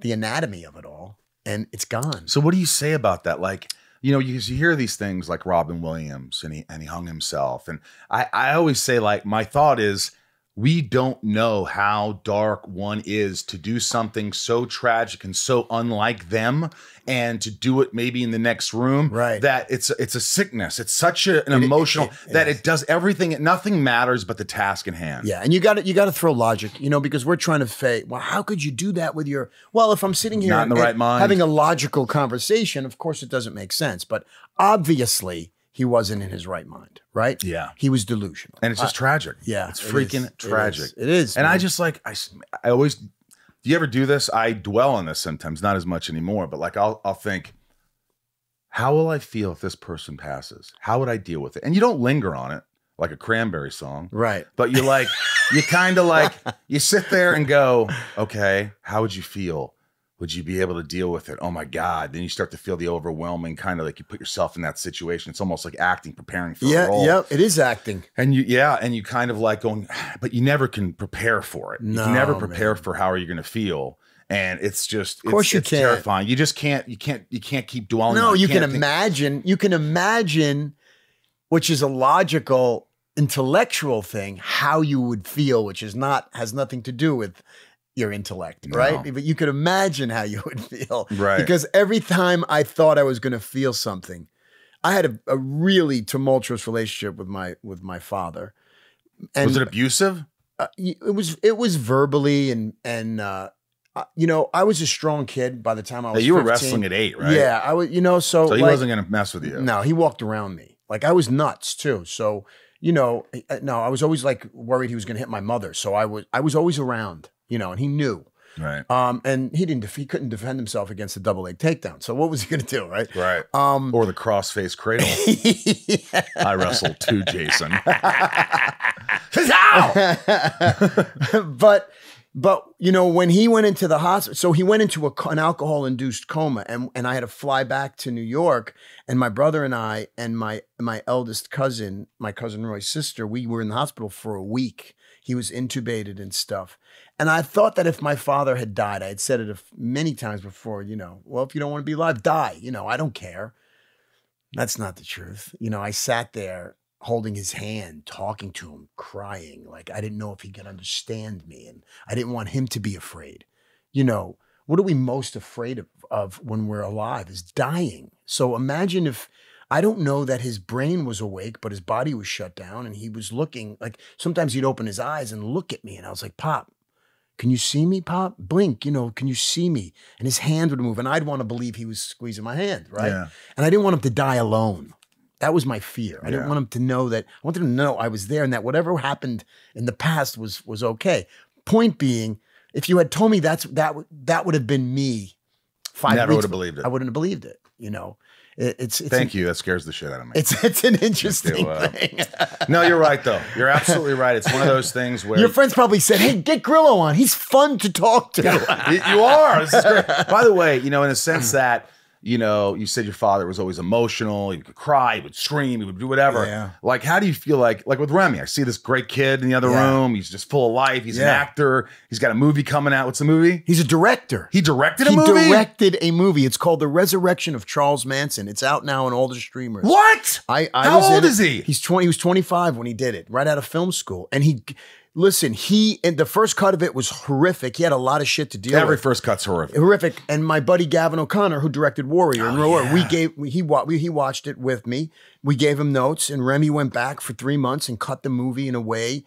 C: the anatomy of it all. And it's gone.
A: So what do you say about that? Like, you know, you hear these things like Robin Williams and he hung himself. And I always say, like, my thought is, we don't know how dark one is to do something so tragic and so unlike them, and to do it maybe in the next room.
C: Right.
A: That it's a sickness. It's such an emotional that it does everything. Nothing matters but the task in hand.
C: Yeah, and you got to throw logic, you know, because we're trying to say, well, how could you do that with your? Well, if I'm sitting here
A: not in the right mind,
C: having a logical conversation, of course it doesn't make sense. But obviously, he wasn't in his right mind, right?
A: Yeah.
C: He was delusional.
A: And it's just tragic.
C: Yeah.
A: It's freaking tragic.
C: It is.
A: And
C: man.
A: I just like, I always, do you ever do this? I dwell on this sometimes, not as much anymore, but like I'll think, how will I feel if this person passes? How would I deal with it? And you don't linger on it like a Cranberry song.
C: Right.
A: But you like, you kind of like, you sit there and go, okay, how would you feel? Would you be able to deal with it? Oh my God. Then you start to feel the overwhelming kind of like you put yourself in that situation. It's almost like acting, preparing for a role.
C: Yeah, it is acting.
A: And you kind of like going, but you never can prepare for it.
C: No,
A: you can never prepare for how are you going to feel. And it's just,
C: of course
A: it's
C: can't.
A: terrifying. You just can't, you can't keep dwelling.
C: No,
A: on it.
C: you can imagine, which is a logical, intellectual thing, how you would feel, which has nothing to do with your intellect, right?
A: No.
C: But you could imagine how you would feel.
A: Right.
C: Because every time I thought I was going to feel something, I had a really tumultuous relationship with my father. And
A: was it abusive?
C: It was verbally and you know, I was a strong kid by the time I was
A: You were
C: 15.
A: wrestling at 8, right?
C: Yeah, I was, you know, so
A: he
C: like,
A: wasn't going to mess with you.
C: No, he walked around me. Like I was nuts too. So, you know, no, I was always like worried he was going to hit my mother. So I was always around, you know, and he knew.
A: Right.
C: And he couldn't defend himself against a double leg takedown. So what was he going to do, right?
A: Right. Or the cross-face cradle.
C: Yeah.
A: I wrestled too, Jason.
C: But you know, when he went into the hospital, so he went into an alcohol-induced coma, and I had to fly back to New York, and my brother and I and my eldest cousin, my cousin Roy's sister, we were in the hospital for a week. He was intubated and stuff. And I thought that if my father had died, I had said it many times before, you know, well, if you don't want to be alive, die. You know, I don't care. That's not the truth. You know, I sat there holding his hand, talking to him, crying. Like I didn't know if he could understand me, and I didn't want him to be afraid. You know, what are we most afraid of when we're alive is dying. So imagine if, I don't know that his brain was awake, but his body was shut down, and he was looking, like sometimes he'd open his eyes and look at me, and I was like, Pop, can you see me, Pop? Blink, you know, can you see me? And his hand would move, and I'd want to believe he was squeezing my hand, right?
A: Yeah.
C: And I didn't want him to die alone. That was my fear. I didn't want him to know that, I wanted him to know I was there and that whatever happened in the past was okay. Point being, if you had told me that would have been me 5 weeks
A: Never would have
C: ago,
A: believed it.
C: I wouldn't have believed it, you know.
A: Thank you. That scares the shit out of me.
C: It's an interesting thing.
A: No, you're right, though. You're absolutely right. It's one of those things where
C: your friends probably said, "Hey, get Grillo on. He's fun to talk to."
A: You are. This is great. By the way, you know, in a sense that, you know, you said your father was always emotional. He could cry, he would scream, he would do whatever.
C: Yeah.
A: Like, how do you feel like with Remy? I see this great kid in the other room. He's just full of life. He's an actor. He's got a movie coming out. What's the movie?
C: He's a director.
A: He directed a movie?
C: He directed a movie. It's called The Resurrection of Charles Manson. It's out now on all the streamers.
A: What? How old is he?
C: He's 20. He was 25 when he did it, right out of film school. And listen, and the first cut of it was horrific. He had a lot of shit to deal with.
A: Every first cut's horrific.
C: Horrific. And my buddy Gavin O'Connor, who directed Warrior, he watched it with me. We gave him notes, and Remy went back for 3 months and cut the movie in a way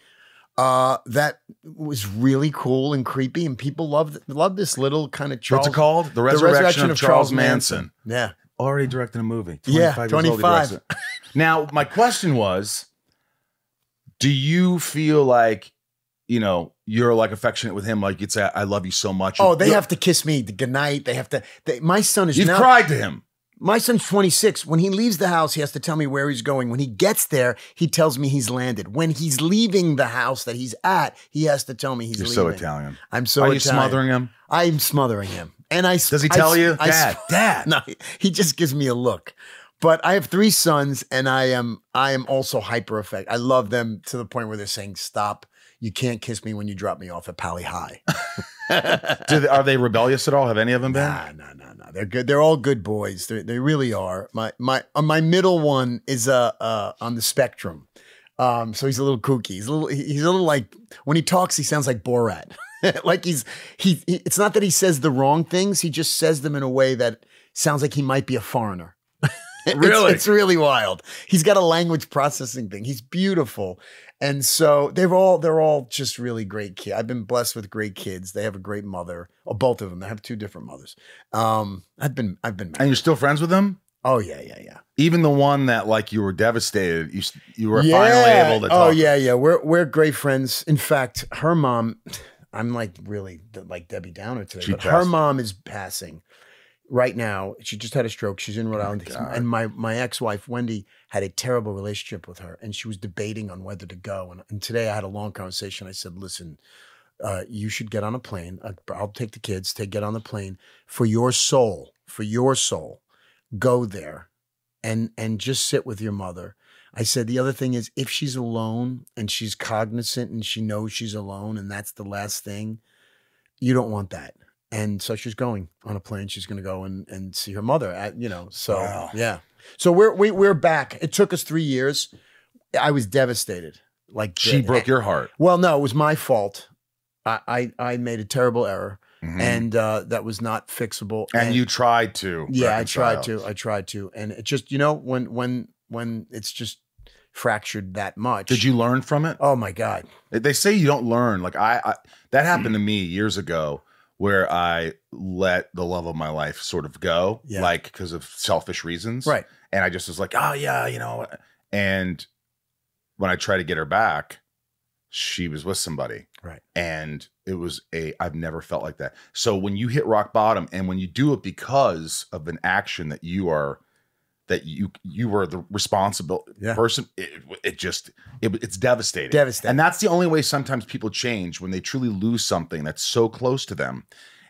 C: that was really cool and creepy, and people loved this little kind of Charles.
A: What's it called? The Resurrection of Charles Manson.
C: Yeah.
A: Already directed a movie.
C: 25.
A: Now, my question was, do you feel like, you're like affectionate with him, like you'd say, I love you so much.
C: Oh, they have to kiss me goodnight. They have to. My son is.
A: You've cried to him.
C: My son's 26. When he leaves the house, he has to tell me where he's going. When he gets there, he tells me he's landed. When he's leaving the house that he's at, he has to tell me he's leaving.
A: You're so Italian.
C: I'm so
A: Are
C: Italian.
A: you smothering him?
C: I'm smothering him. And
A: Does he tell you? Dad.
C: No, he just gives me a look. But I have 3 sons, and I am also hyper affectionate. I love them to the point where they're saying, stop. You can't kiss me when you drop me off at Pally High.
A: Are they rebellious at all? Have any of them been?
C: No. They're good. They're all good boys. They really are. My middle one is on the spectrum. So he's a little kooky. He's a little like, when he talks, he sounds like Borat. Like it's not that he says the wrong things. He just says them in a way that sounds like he might be a foreigner.
A: Really?
C: It's really wild. He's got a language processing thing. He's beautiful. And so they're all just really great kids. I've been blessed with great kids. They have a great mother. Oh, both of them. They have 2 different mothers. I've been married.
A: And you're still friends with them?
C: Oh yeah.
A: Even the one that like you were devastated, you were finally able to talk.
C: Oh yeah. We're great friends. In fact, her mom, I'm like really like Debbie Downer today, but her mom is passing right now. She just had a stroke. She's in Rhode Island. And my ex-wife, Wendy, had a terrible relationship with her, and she was debating on whether to go. And today I had a long conversation. I said, listen, you should get on a plane. I'll take the kids, get on the plane for your soul, go there and just sit with your mother. I said, the other thing is, if she's alone and she's cognizant and she knows she's alone and that's the last thing, you don't want that. And so she's going on a plane. She's going to go and see her mother. Wow. Yeah. So we're back. It took us 3 years. I was devastated. Like
A: she broke your heart.
C: Well, no, it was my fault. I made a terrible error, and that was not fixable.
A: And you tried to.
C: Yeah, I tried to, and it just when it's just fractured that much.
A: Did you learn from it?
C: Oh my God!
A: They say you don't learn. Like I that happened to me years ago, where I let the love of my life sort of go, like because of selfish reasons.
C: Right.
A: And I just was like, oh yeah, and when I tried to get her back, she was with somebody.
C: Right. And
A: it was I've never felt like that. So when you hit rock bottom and when you do it because of an action that you were the responsible person, it's devastating. And that's the only way sometimes people change, when they truly lose something that's so close to them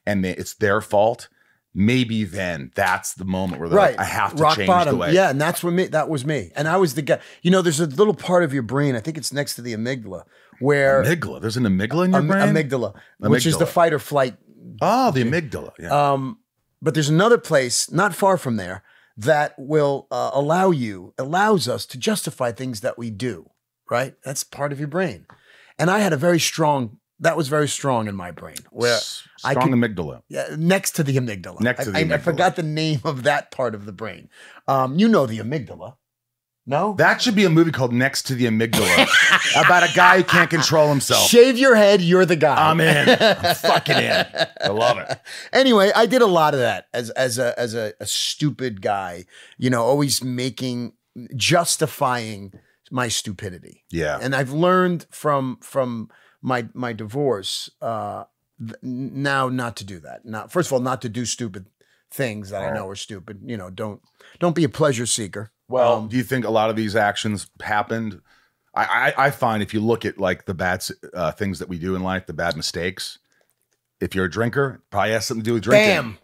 A: and it's their fault. Maybe then that's the moment where they're like, I have to change the way.
C: Yeah, and that was me. And I was the guy. There's a little part of your brain, I think it's next to the amygdala, where
A: there's an amygdala in your brain?
C: Amygdala, which is the fight or flight.
A: Oh, the amygdala. Yeah.
C: But there's another place not far from there that will allows us to justify things that we do, right? That's part of your brain. And I had that was very strong in my brain. Where
A: amygdala.
C: Yeah, next to the amygdala. I forgot the name of that part of the brain. The amygdala. No?
A: That should be a movie called Next to the Amygdala about a guy who can't control himself.
C: Shave your head, you're the guy.
A: I'm in. I'm fucking in. I love it.
C: Anyway, I did a lot of that as a stupid guy, always justifying my stupidity.
A: Yeah.
C: And I've learned from my divorce now not to do that. First of all, not to do stupid things that I know are stupid. Don't be a pleasure seeker.
A: Well, do you think a lot of these actions happened? I find if you look at like the bad things that we do in life, the bad mistakes, if you're a drinker, it probably has something to do with drinking.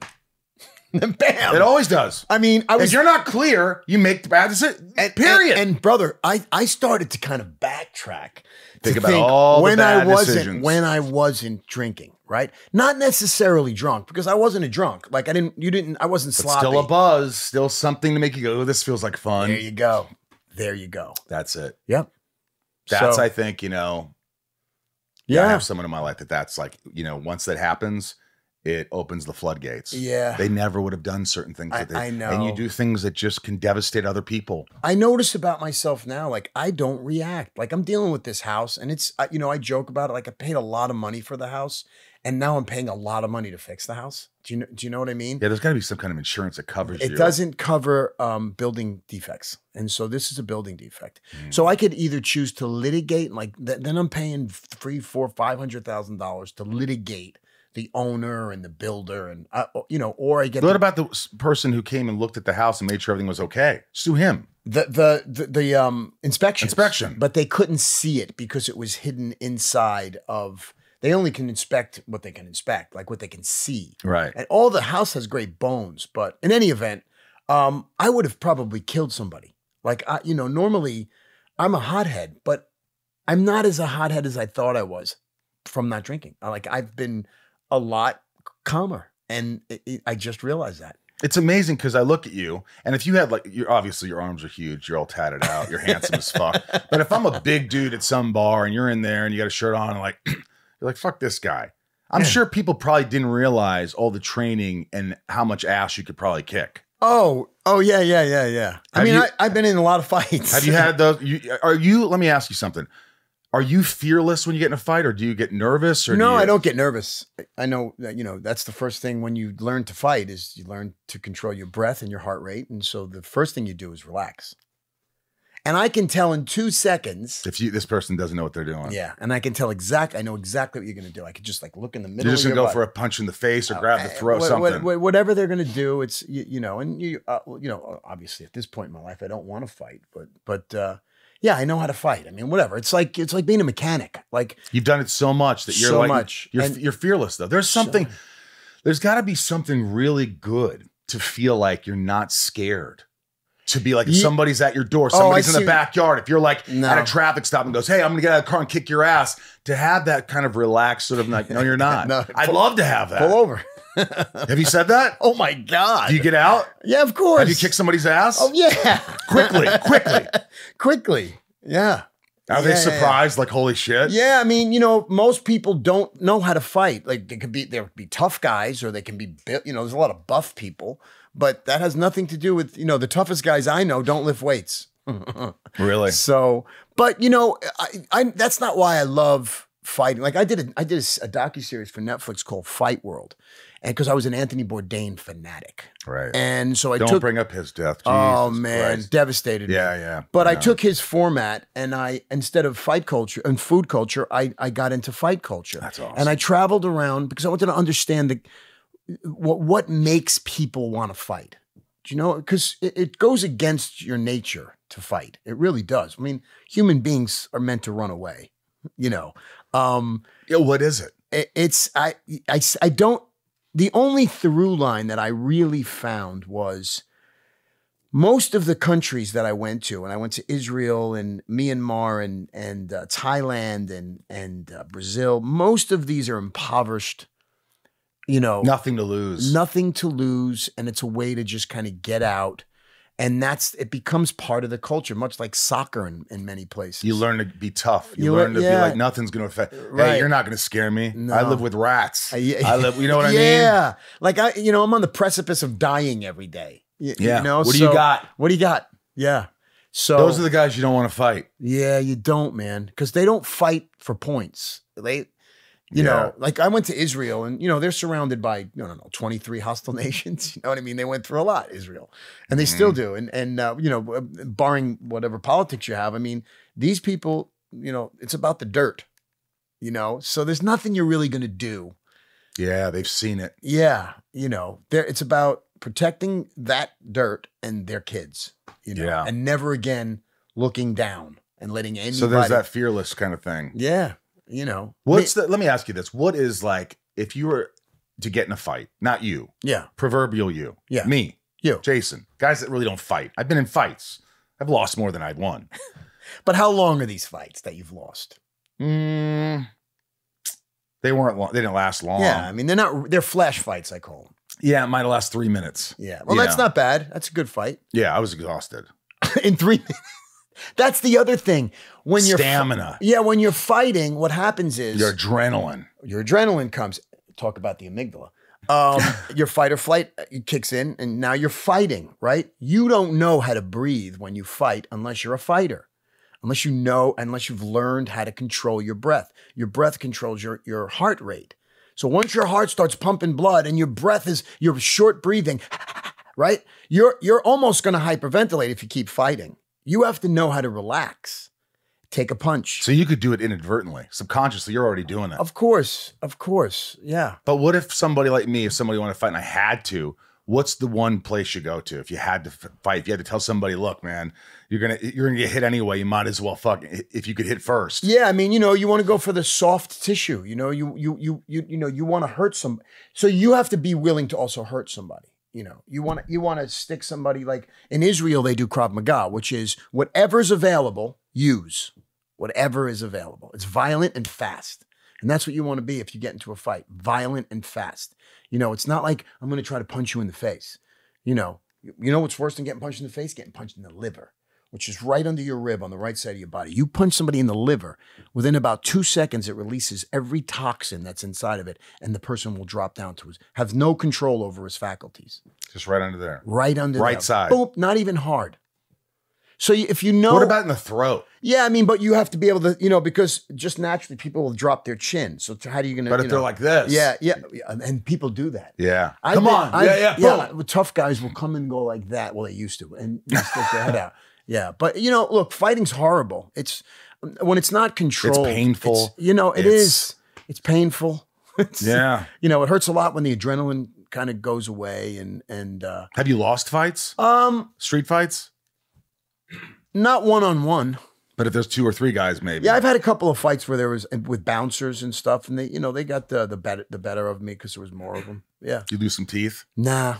C: Bam. Bam.
A: It always does.
C: I mean,
A: if you're not clear, you make the bad decision. Period.
C: And brother, I started to kind of backtrack.
A: Think about all the bad decisions.
C: When I wasn't drinking, right? Not necessarily drunk, because I wasn't a drunk. Like I wasn't sloppy.
A: Still a buzz, still something to make you go, oh, this feels like fun.
C: There you go.
A: That's it.
C: Yep.
A: That's, I think, I have someone in my life that's like, once that happens, it opens the floodgates.
C: Yeah.
A: They never would have done certain things.
C: I know.
A: And you do things that just can devastate other people.
C: I notice about myself now, like I don't react. Like I'm dealing with this house and it's, I joke about it. Like I paid a lot of money for the house and now I'm paying a lot of money to fix the house. Do you know what I mean?
A: Yeah, there's got to be some kind of insurance that covers
C: It
A: you.
C: doesn't cover building defects, and so this is a building defect. So I could either choose to litigate, like then I'm paying $300,000, $400,000, $500,000 to litigate the owner and the builder, and or I get.
A: What about the person who came and looked at the house and made sure everything was okay? Sue him.
C: The inspection,
A: but
C: they couldn't see it because it was hidden inside of. They only can inspect what they can inspect, like what they can see.
A: Right.
C: And all the house has great bones, but in any event, I would have probably killed somebody. Like, normally I'm a hothead, but I'm not as a hothead as I thought I was from not drinking. I've been a lot calmer, and I just realized that.
A: It's amazing because I look at you, and if you had obviously your arms are huge, you're all tatted out, you're handsome as fuck. But if I'm a big dude at some bar and you're in there and you got a shirt on, and you're like, fuck this guy. I'm sure people probably didn't realize all the training and how much ass you could probably kick.
C: Oh, yeah. I've been in a lot of fights.
A: Have you had those? Let me ask you something. Are you fearless when you get in a fight, or do you get nervous?
C: No, I don't get nervous. I know that, that's the first thing when you learn to fight is you learn to control your breath and your heart rate. And so the first thing you do is relax. And I can tell in 2 seconds
A: if this person doesn't know what they're doing.
C: Yeah, and I can tell I know exactly what you're going to do. I could just look in the middle.
A: You're just
C: going
A: to go for a punch in the face or grab the throat, something.
C: Whatever they're going to do, it's obviously at this point in my life, I don't want to fight, but yeah, I know how to fight. I mean, whatever. It's like being a mechanic.
A: You've done it so much that you're fearless though. There's got to be something really good to feel like you're not scared. To be if somebody's at your door, somebody's in the backyard, if you're at a traffic stop and goes, hey, I'm going to get out of the car and kick your ass, to have that kind of relaxed sort of no, you're not. No, I'd love to have that.
C: Pull over.
A: Have you said that?
C: Oh my God.
A: Do you get out?
C: Yeah, of course.
A: Have you kicked somebody's ass?
C: Oh yeah. Quickly. Yeah.
A: Are they surprised? Holy shit.
C: Yeah. I mean, most people don't know how to fight. There could be tough guys, or they can be, there's a lot of buff people. But that has nothing to do with, the toughest guys I know don't lift weights.
A: Really?
C: So, but I that's not why I love fighting. I did a docuseries for Netflix called Fight World. And because I was an Anthony Bourdain fanatic.
A: Right.
C: And so I
A: Don't bring up his death.
C: Oh
A: Jesus
C: man,
A: Christ.
C: devastated me.
A: Yeah.
C: But I took his format, and instead of fight culture and food culture, I got into fight culture.
A: That's awesome.
C: And I traveled around because I wanted to understand what makes people want to fight. Do you know? Because it goes against your nature to fight. It really does. I mean, human beings are meant to run away.
A: What is it?
C: I don't. The only through line that I really found was most of the countries that I went to, and I went to Israel and Myanmar and Thailand and Brazil. Most of these are impoverished.
A: Nothing to lose. And it's a way to just kind of get out. And it becomes part of the culture, much like soccer in many places. You learn to be tough. You learn to be nothing's going to affect.
C: Right.
A: Hey, you're not going to scare me.
C: No.
A: I live with rats. I live, you know what I mean?
C: Yeah. I'm on the precipice of dying every day. What
A: do you got?
C: What do you got? Yeah. So
A: those are the guys you don't want to fight.
C: Yeah, you don't, man. Because they don't fight for points. I went to Israel, and, they're surrounded by, 23 hostile nations. You know what I mean? They went through a lot, Israel, and they still do. And barring whatever politics you have, I mean, these people, it's about the dirt, so there's nothing you're really going to do.
A: Yeah. They've seen it.
C: Yeah. It's about protecting that dirt and their kids, and never looking down and letting anybody.
A: So there's that fearless kind of thing.
C: Yeah.
A: Let me ask you this. What is if you were to get in a fight, not you, proverbial you, me,
C: you,
A: Jason, guys that really don't fight. I've been in fights. I've lost more than I've won.
C: But how long are these fights that you've lost?
A: They weren't long. They didn't last long.
C: Yeah. I mean, they're flash fights, I call them.
A: Yeah. It might have lasted 3 minutes.
C: Yeah. Well, that's not bad. That's a good fight.
A: Yeah. I was exhausted.
C: In 3 minutes. That's the other thing. When you're
A: stamina.
C: When you're fighting, what happens is
A: your adrenaline
C: comes. Talk about the amygdala. Your fight or flight kicks in, and now you're fighting, right? You don't know how to breathe when you fight unless you're a fighter. Unless you've learned how to control your breath. Your breath controls your heart rate. So once your heart starts pumping blood and you're short breathing, right? You're almost going to hyperventilate if you keep fighting. You have to know how to relax. Take a punch.
A: So you could do it inadvertently, subconsciously. You're already doing it.
C: Of course, yeah.
A: But what if somebody like me, if somebody wanted to fight and I had to, what's the one place you go to if you had to fight? If you had to tell somebody, look, man, you're gonna get hit anyway. You might as well fuck if you could hit first.
C: Yeah, I mean, you want to go for the soft tissue. You want to hurt some. So you have to be willing to also hurt somebody. You want to stick somebody, like in Israel they do Krav Maga, which is whatever's available, use whatever is available. It's violent and fast. And that's what you want to be if you get into a fight, violent and fast. It's not like I'm going to try to punch you in the face. You know what's worse than getting punched in the face? Getting punched in the liver, which is right under your rib on the right side of your body. You punch somebody in the liver, within about 2 seconds, it releases every toxin that's inside of it, and the person will drop down to have no control over his faculties.
A: Just right under there.
C: Right under
A: right
C: there.
A: side.
C: Boom, not even hard. So if you know.
A: What about in the throat?
C: Yeah, I mean, but you have to be able to, because just naturally people will drop their chin. So how are you going to?
A: But if they're like this.
C: Yeah, and people do that.
A: Yeah.
C: Come
A: on.
C: Yeah. Tough guys will come and go like that. Well, they used to, and you stick their head out. Yeah, but look, fighting's horrible. It's when it's not controlled.
A: It's painful.
C: It is. It's painful. It hurts a lot when the adrenaline kind of goes away. And
A: have you lost fights? Street fights?
C: Not one-on-one.
A: But if there's 2 or 3 guys, maybe.
C: Yeah, I've had a couple of fights where there was with bouncers and stuff, and they got the better of me because there was more of them. Yeah.
A: Did you lose some teeth?
C: Nah.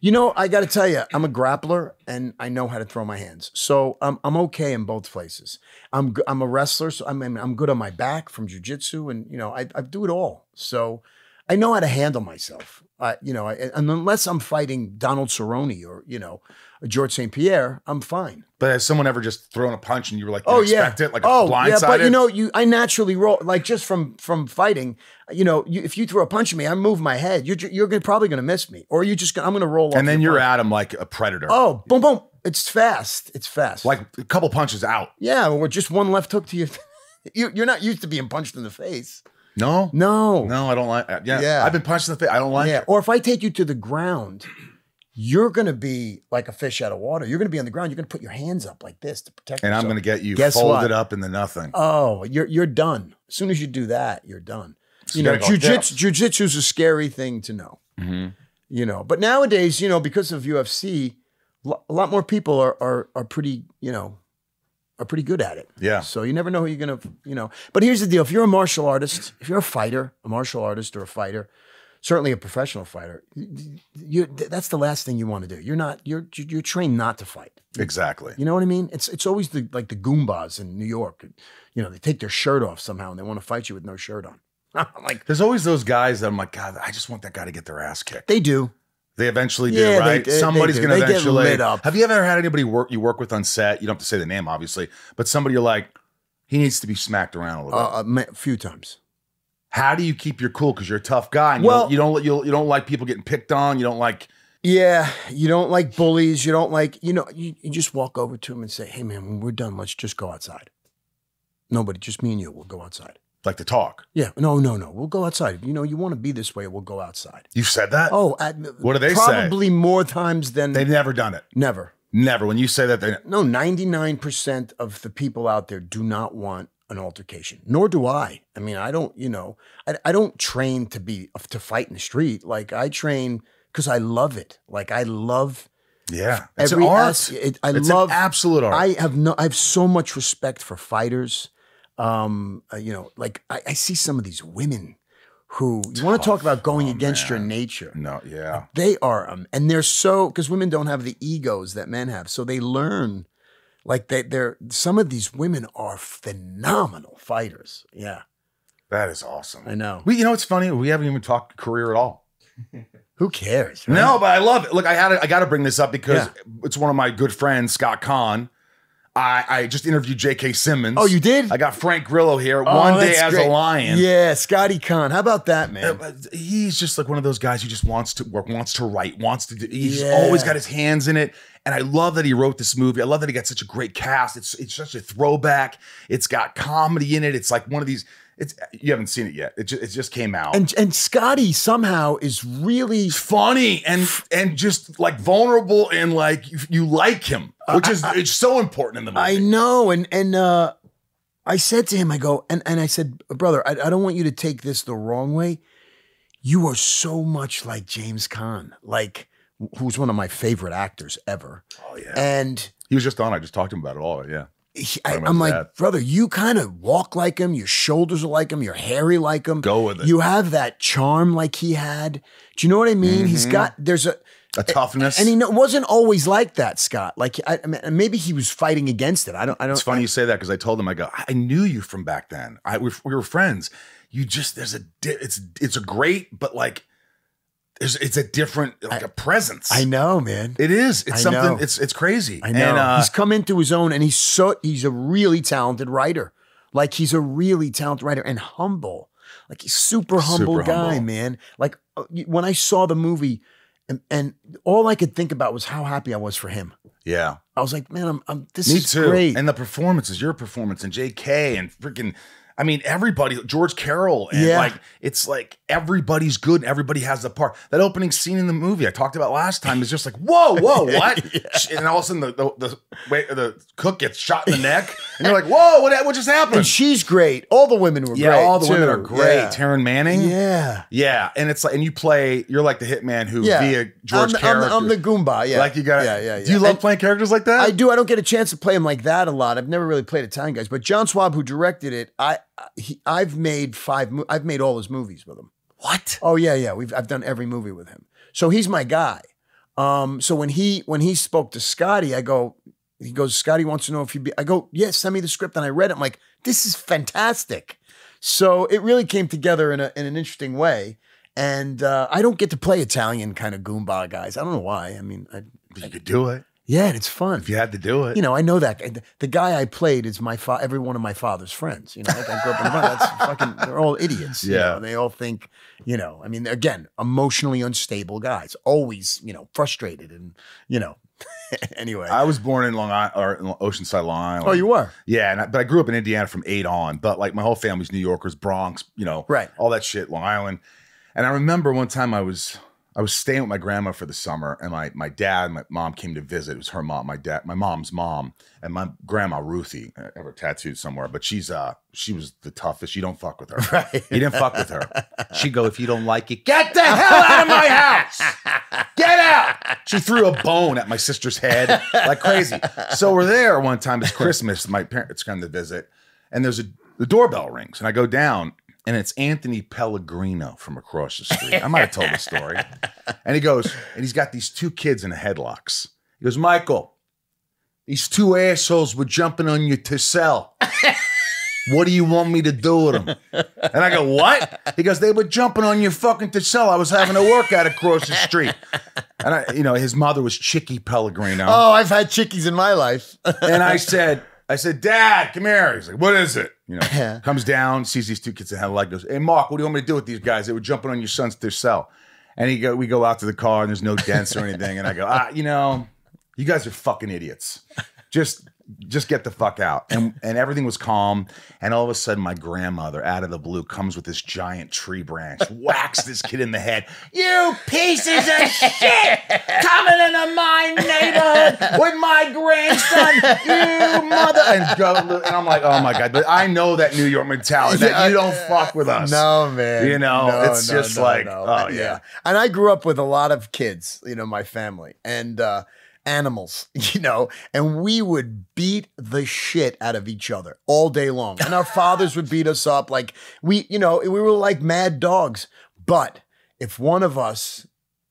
C: I got to tell you, I'm a grappler and I know how to throw my hands. So I'm okay in both places. I'm a wrestler, so I'm good on my back from jiu-jitsu, and I do it all. So I know how to handle myself. And unless I'm fighting Donald Cerrone or George St. Pierre, I'm fine.
A: But has someone ever just thrown a punch and you were like, expect it, like
C: blindsided? Yeah, but I naturally roll, like just from fighting. If you throw a punch at me, I move my head. You're probably going to miss me, or I'm going to roll off.
A: And then you're at him like a predator.
C: Oh, boom, boom! It's fast. It's fast.
A: Like a couple punches out.
C: Yeah, or just one left hook to you. You're not used to being punched in the face.
A: No, I don't like. Yeah, I've been punched in the face. I don't like it.
C: Or if I take you to the ground, you're going to be like a fish out of water. You're going to be on the ground. You're going to put your hands up like this to protect yourself.
A: And I'm going to get you
C: Guess
A: folded
C: what?
A: up into nothing.
C: Oh, you're done. As soon as you do that, you're done. Jiu-jitsu is a scary thing to know. Mm-hmm. But nowadays, because of UFC, a lot more people are pretty, are pretty good at it.
A: Yeah.
C: So you never know who you're going to, But here's the deal. If you're a martial artist, if you're a fighter, a martial artist or a fighter, certainly a professional fighter, that's the last thing you want to do. You're trained not to fight.
A: Exactly.
C: You know what I mean? It's always the Goombas in New York. They take their shirt off somehow and they want to fight you with no shirt on. Like,
A: there's always those guys that I'm like, God, I just want that guy to get their ass kicked.
C: They do.
A: They eventually do, right? Somebody's going to eventually.
C: Get lit up.
A: Have you ever had anybody you work with on set? You don't have to say the name, obviously, but somebody you're like, he needs to be smacked around a little bit.
C: A few times.
A: How do you keep your cool? Because you're a tough guy. And you don't like people getting picked on. You don't like.
C: Yeah, you don't like bullies. You don't like, you just walk over to him and say, hey man, when we're done, let's just go outside. Nobody, just me and you, we'll go outside.
A: Like to talk.
C: Yeah, no. We'll go outside. You want to be this way, we'll go outside.
A: You said that?
C: Oh,
A: what do they say?
C: Probably more times than.
A: They've never done it.
C: Never.
A: When you say that,
C: No, 99% of the people out there do not want an altercation, nor do I. I mean, I don't, I don't train to fight in the street. Like I train because I love it. Like I love.
A: Yeah, it's an art. It's an absolute art.
C: I have so much respect for fighters. Like I see some of these women who you want to talk about going against your nature.
A: No, yeah.
C: They are, and they're because women don't have the egos that men have. So they learn, like some of these women are phenomenal fighters. Yeah.
A: That is awesome.
C: I know.
A: It's funny. We haven't even talked career at all.
C: Who cares? Right?
A: No, but I love it. Look, I got to bring this up because it's one of my good friends, Caan. I just interviewed J.K. Simmons.
C: Oh, you did?
A: I got Frank Grillo here. One day as a lion.
C: Yeah, Scotty Caan. How about that, man?
A: He's just like one of those guys who just wants to work, wants to write, wants to do. He's always got his hands in it. And I love that he wrote this movie. I love that he got such a great cast. It's such a throwback. It's got comedy in it. It's like one of these. You haven't seen it yet. It just came out.
C: And Scotty somehow is really
A: funny and just like vulnerable and like you like him, which is it's so important in the movie.
C: I know. And I said to him, I go, and I said, brother, I don't want you to take this the wrong way. You are so much like James Caan, like who's one of my favorite actors ever.
A: Oh yeah.
C: And
A: he was just on. I just talked to him about it all. Yeah.
C: I'm like, brother, you kind of walk like him. Your shoulders are like him. You're hairy like him.
A: Go with it.
C: You have that charm like he had. Do you know what I mean? He's got, there's a
A: toughness.
C: And he wasn't always like that, Scott. Like, I mean, maybe he was fighting against it. I don't.
A: It's funny you say that because I told him, I go, I knew you from back then. We were friends. You just, it's a great, but like, it's a different, like a presence.
C: I know, man.
A: It is. It's something. It's crazy.
C: I know.
A: And,
C: he's come into his own, and he's a really talented writer. Like he's a really talented writer and humble. Like he's super humble guy, man. Like when I saw the movie, and all I could think about was how happy I was for him.
A: Yeah,
C: I was like, man, this
A: Me
C: is
A: too.
C: great.
A: And the performances, your performance, and J.K. and freaking. I mean, everybody, George Carroll, and like, it's like everybody's good and everybody has the part. That opening scene in the movie I talked about last time is just like, whoa, what? And all of a sudden the cook gets shot in the neck and you're like, whoa, what just happened?
C: And she's great. All the women were great.
A: Yeah, all the
C: too.
A: women are great.
C: Yeah.
A: Taryn Manning.
C: Yeah.
A: Yeah. And it's like, and you're like the hitman who via George character.
C: I'm the Goomba. Yeah.
A: Like you got
C: yeah.
A: Do you love playing characters like that?
C: I do. I don't get a chance to play them like that a lot. I've never really played Italian guys, but John Schwab, who directed it, I've made all his movies with him.
A: What?
C: Oh yeah. I've done every movie with him. So he's my guy. So when he spoke to Scotty, he goes, Scotty wants to know if I go, yeah, send me the script. And I read it. I'm like, this is fantastic. So it really came together in an interesting way. And I don't get to play Italian kind of Goomba guys. I don't know why. I mean,
A: you could do it.
C: Yeah, and it's fun.
A: If you had to do it.
C: You know, I know that. The guy I played is every one of my father's friends. You know, like I grew up in that's fucking, they're all idiots.
A: Yeah.
C: You know, and they all think, you know, I mean, again, emotionally unstable guys, always, you know, frustrated and, you know, anyway.
A: I was born in Long Island, or in Oceanside, Long Island.
C: Oh, you were?
A: Yeah, but I grew up in Indiana from 8 on. But like my whole family's New Yorkers, Bronx, you know,
C: right, all
A: that shit, Long Island. And I remember one time I was staying with my grandma for the summer, and my dad, my mom came to visit. It was her mom, my mom's mom, and my grandma Ruthie. I have her tattooed somewhere, but she was the toughest. You don't fuck with her.
C: Right.
A: You didn't fuck with her. She'd go, if you don't like it, get the hell out of my house. Get out. She threw a bone at my sister's head like crazy. So we're there one time. It's Christmas. My parents come to visit, and the doorbell rings, and I go down. And it's Anthony Pellegrino from across the street. I might have told the story. And he goes, and he's got these 2 kids in headlocks. He goes, Michael, these 2 assholes were jumping on your Tercel. What do you want me to do with them? And I go, what? He goes, they were jumping on your fucking Tercel. I was having a workout across the street. And his mother was Chicky Pellegrino.
C: Oh, I've had chickies in my life.
A: And I said, Dad, come here. He's like, what is it? You know, comes down, sees these 2 kids in headlight, goes, hey, Mark, what do you want me to do with these guys? They were jumping on your son's Tercel. And we go out to the car, and there's no dents or anything. And I go, you guys are fucking idiots. Just get the fuck out. And everything was calm. And all of a sudden, my grandmother, out of the blue, comes with this giant tree branch, whacks this kid in the head. You pieces of shit! Coming into my neighborhood with my grandson, you mother! And I'm like, oh my God. But I know that New York mentality, that you don't fuck with us.
C: No, man.
A: You know,
C: no,
A: it's just like, oh yeah.
C: And I grew up with a lot of kids, you know, my family. And, animals, you know, and we would beat the shit out of each other all day long. And our fathers would beat us up like we were like mad dogs. But if one of us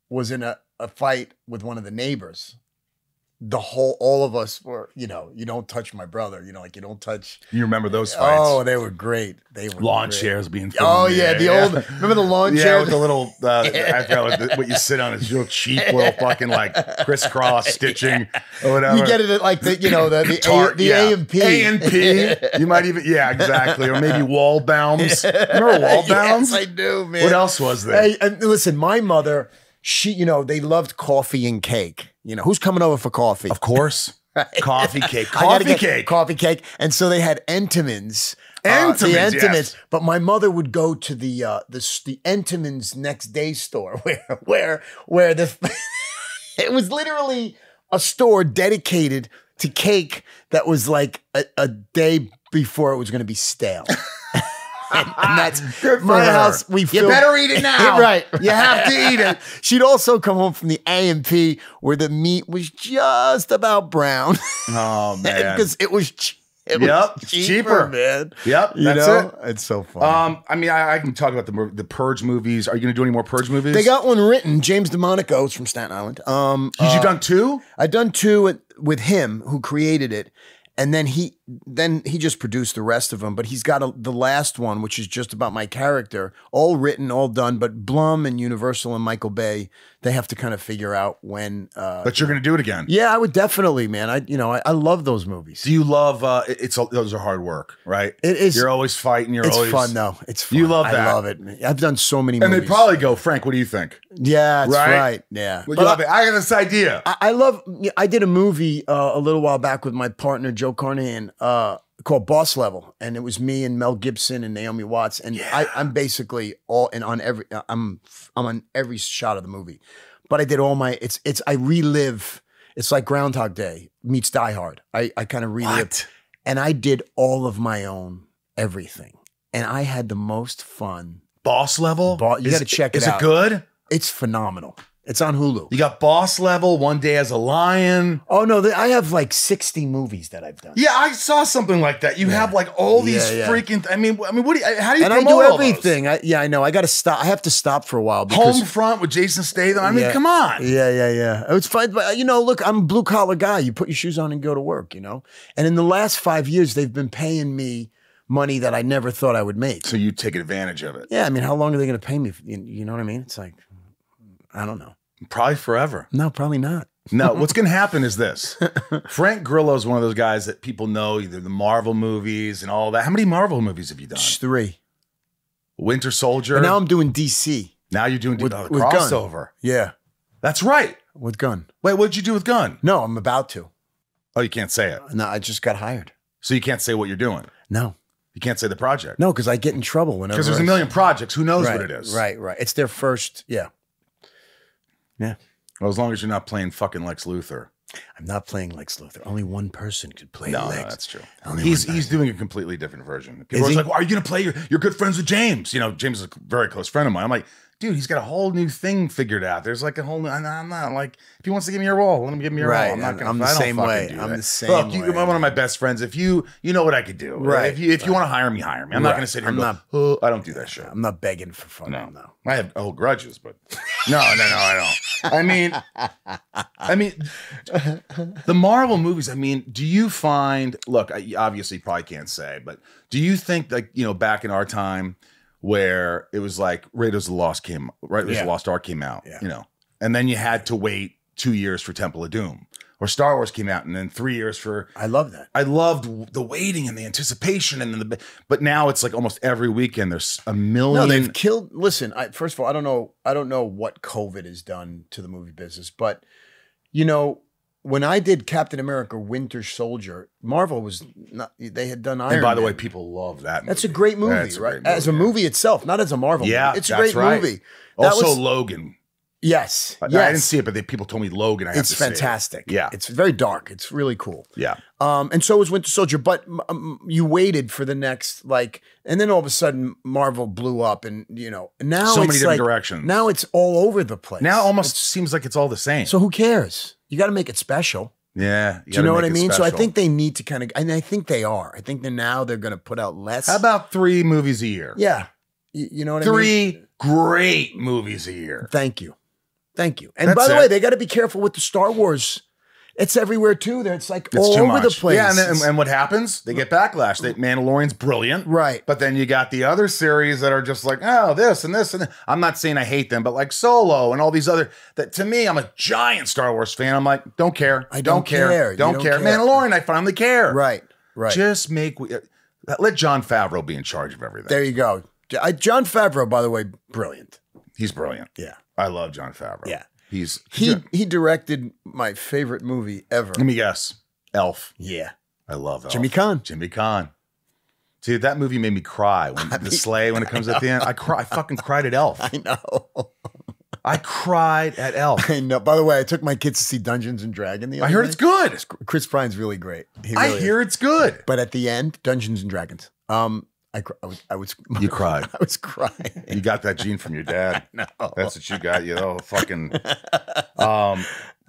C: was in a fight with one of the neighbors, all of us were, you know, you don't touch my brother, you know, like you don't touch.
A: You remember those fights?
C: Oh, they were great. They were
A: lawn
C: great.
A: chairs being thrown.
C: Oh yeah, old. Remember the lawn chairs?
A: With the little. I forgot what you sit on is real cheap little fucking like crisscross stitching or whatever.
C: You get it at like the A&P.
A: A&P. You might even exactly, or maybe Waldbaum's. Remember Waldbaum's?
C: Yes, I do, man.
A: What else was there?
C: Hey, and listen, my mother. They loved coffee and cake. You know, who's coming over for coffee?
A: Of course. Coffee cake.
C: Coffee cake. And so they had Entenmann's
A: Entenmann's,
C: the Entenmann's.
A: yes.
C: But my mother would go to the Entenmann's next day store where the it was literally a store dedicated to cake that was like a day before it was going to be stale. and that's
A: Good for
C: my
A: her.
C: house. We
A: You better eat it now.
C: right.
A: You have to eat it.
C: She'd also come home from the A&P where the meat was just about brown.
A: Oh man.
C: Because it was
A: cheaper,
C: man.
A: Yep,
C: You
A: that's
C: know?
A: it.
C: It's so fun.
A: I mean, I can talk about the Purge movies. Are you going to do any more Purge movies?
C: They got one written. James DeMonico is from Staten Island.
A: You done 2?
C: I've done 2 with him, who created it, and then he just produced the rest of them. But he's got the last one, which is just about my character, all written, all done. But Blum and Universal and Michael Bay, they have to kind of figure out when.
A: But you're going to do it again.
C: Yeah, I would definitely, man. I love those movies.
A: Do you love? Those are hard work, right?
C: It is.
A: You're always fighting.
C: It's
A: always
C: fun though. It's fun.
A: You love that.
C: I love it. Man. I've done so many
A: And
C: movies.
A: they probably go, Frank. What do you think?
C: Yeah, that's
A: Right?
C: right. Yeah.
A: Well,
C: But
A: I got this idea.
C: I love. I did a movie a little while back with my partner Joe Carnahan called Boss Level, and it was me and Mel Gibson and Naomi Watts, and I'm basically all and on every. I'm on every shot of the movie, but I did all my. I relive. It's like Groundhog Day meets Die Hard. I kind of relive,
A: What?
C: and I did all of my own everything, and I had the most fun.
A: Boss Level.
C: You got to check it out.
A: Is it good?
C: It's phenomenal. It's on Hulu.
A: You got Boss Level. One Day as a Lion.
C: Oh no, I have like 60 movies that I've done.
A: Yeah, I saw something like that. You have like all these freaking. I mean, what do you? How do you?
C: And I
A: promote
C: do
A: all those?
C: everything. I know. I got to stop. I have to stop for a while because
A: Home Front with Jason Statham. I mean,
C: Yeah.
A: come on.
C: Yeah. It's fine, but look, I'm a blue collar guy. You put your shoes on and go to work. And in the last 5 years, they've been paying me money that I never thought I would make.
A: So you take advantage of it.
C: Yeah, I mean, how long are they going to pay me? You know what I mean? It's like, I don't know.
A: Probably forever.
C: No, probably not.
A: No, what's going to happen is this. Frank Grillo is one of those guys that people know, either the Marvel movies and all that. How many Marvel movies have you done?
C: Just 3.
A: Winter Soldier.
C: But now I'm doing DC.
A: Now you're doing
C: with
A: crossover.
C: Gunn. Yeah,
A: That's right.
C: with Gunn.
A: Wait, what'd you do with Gunn?
C: No, I'm about to.
A: Oh, you can't say it.
C: No, I just got hired.
A: So you can't say what you're doing.
C: No,
A: You can't say the project.
C: no, because I get in trouble whenever.
A: Because there's a million projects. Who knows what it is?
C: Right. It's their first. Yeah.
A: Well, as long as you're not playing fucking Lex Luthor.
C: I'm not playing Lex Luthor. Only one person could play
A: No,
C: Lex.
A: that's true.
C: Only
A: He's
C: one person.
A: doing a completely different version.
C: Is
A: People are
C: he?
A: like, well, are you going to play? You're good friends with James. James is a very close friend of mine. I'm like, dude, he's got a whole new thing figured out. There's like a whole new. I'm not like, if he wants to give me a role, let him give me a
C: Right,
A: role. I'm not going to.
C: I'm the
A: I don't
C: same
A: fucking
C: way.
A: do
C: I'm
A: that.
C: the same
A: Look, you're
C: way.
A: one of my best friends. If you know what I could do.
C: Right,
A: If you want to hire me, hire me. I'm not
C: Right.
A: going to sit here and
C: I'm
A: go, oh, I don't do that shit.
C: I'm not begging for fun.
A: No. I have old grudges, but no, I don't. I mean, the Marvel movies. I mean, do you find? Look, I obviously probably can't say, but do you think like back in our time where it was like Raiders of the Lost Ark came out, and then you had to wait 2 years for Temple of Doom, or Star Wars came out, and then 3 years for.
C: I love that.
A: I loved the waiting and the anticipation, but now it's like almost every weekend there's a million.
C: No, they've killed. Listen, first of all, I don't know what COVID has done to the movie business, but when I did Captain America: Winter Soldier, Marvel was not. They had done Iron
A: And by the
C: Man.
A: way, people love that movie.
C: That's a great movie,
A: That's a
C: right?
A: great movie,
C: As a movie itself, not as a Marvel movie. It's a
A: that's
C: great
A: right.
C: movie. That
A: Also,
C: was-
A: Logan.
C: Yes.
A: I didn't see it, but people told me Logan. I have
C: It's
A: to see it.
C: fantastic.
A: Yeah.
C: It's very dark. It's really cool.
A: Yeah.
C: And so was Winter Soldier, but you waited for the next and then all of a sudden Marvel blew up, and now
A: So
C: it's
A: many different directions.
C: Now it's all over the place.
A: Now it almost seems like it's all the same.
C: So who cares? You got to make it special.
A: yeah.
C: Do you know what I
A: gotta make it
C: mean? So I
A: special.
C: think they need to kind of, and I think they are. I think they're going to put out less.
A: How about 3 movies a year?
C: Yeah. You know what I mean?
A: 3 great movies a year.
C: Thank you. And
A: That's
C: by the
A: it.
C: way, they got to be careful with the Star Wars. It's everywhere too. It's like
A: It's
C: all
A: too
C: over
A: much.
C: the place.
A: Yeah, and what happens? They get backlash. Mandalorian's brilliant.
C: Right.
A: But then you got the other series that are just like, oh, this and this and that. I'm not saying I hate them, but like Solo and all these other, that to me, I'm a giant Star Wars fan. I'm like, don't care.
C: I don't care.
A: Don't
C: You
A: care.
C: don't care.
A: Mandalorian, I finally care.
C: Right.
A: Just let Jon Favreau be in charge of everything.
C: There you go. Jon Favreau, by the way, brilliant.
A: He's brilliant.
C: Yeah.
A: I love Jon Favreau.
C: Yeah.
A: He
C: directed my favorite movie ever.
A: let me guess. Elf.
C: Yeah.
A: I love Elf.
C: Jimmy Caan.
A: Jimmy Caan. Dude, that movie made me cry when the sleigh when it comes at the end. I fucking cried at Elf.
C: I know.
A: I cried at Elf.
C: I know. By the way, I took my kids to see Dungeons and Dragons the other
A: I heard
C: day.
A: it's good.
C: Chris Pine's really great. He
A: I
C: really
A: hear
C: is.
A: it's good.
C: But at the end, Dungeons and Dragons. I was
A: You cried.
C: I was crying.
A: You got that gene from your dad.
C: No.
A: That's what you got. You know, fucking.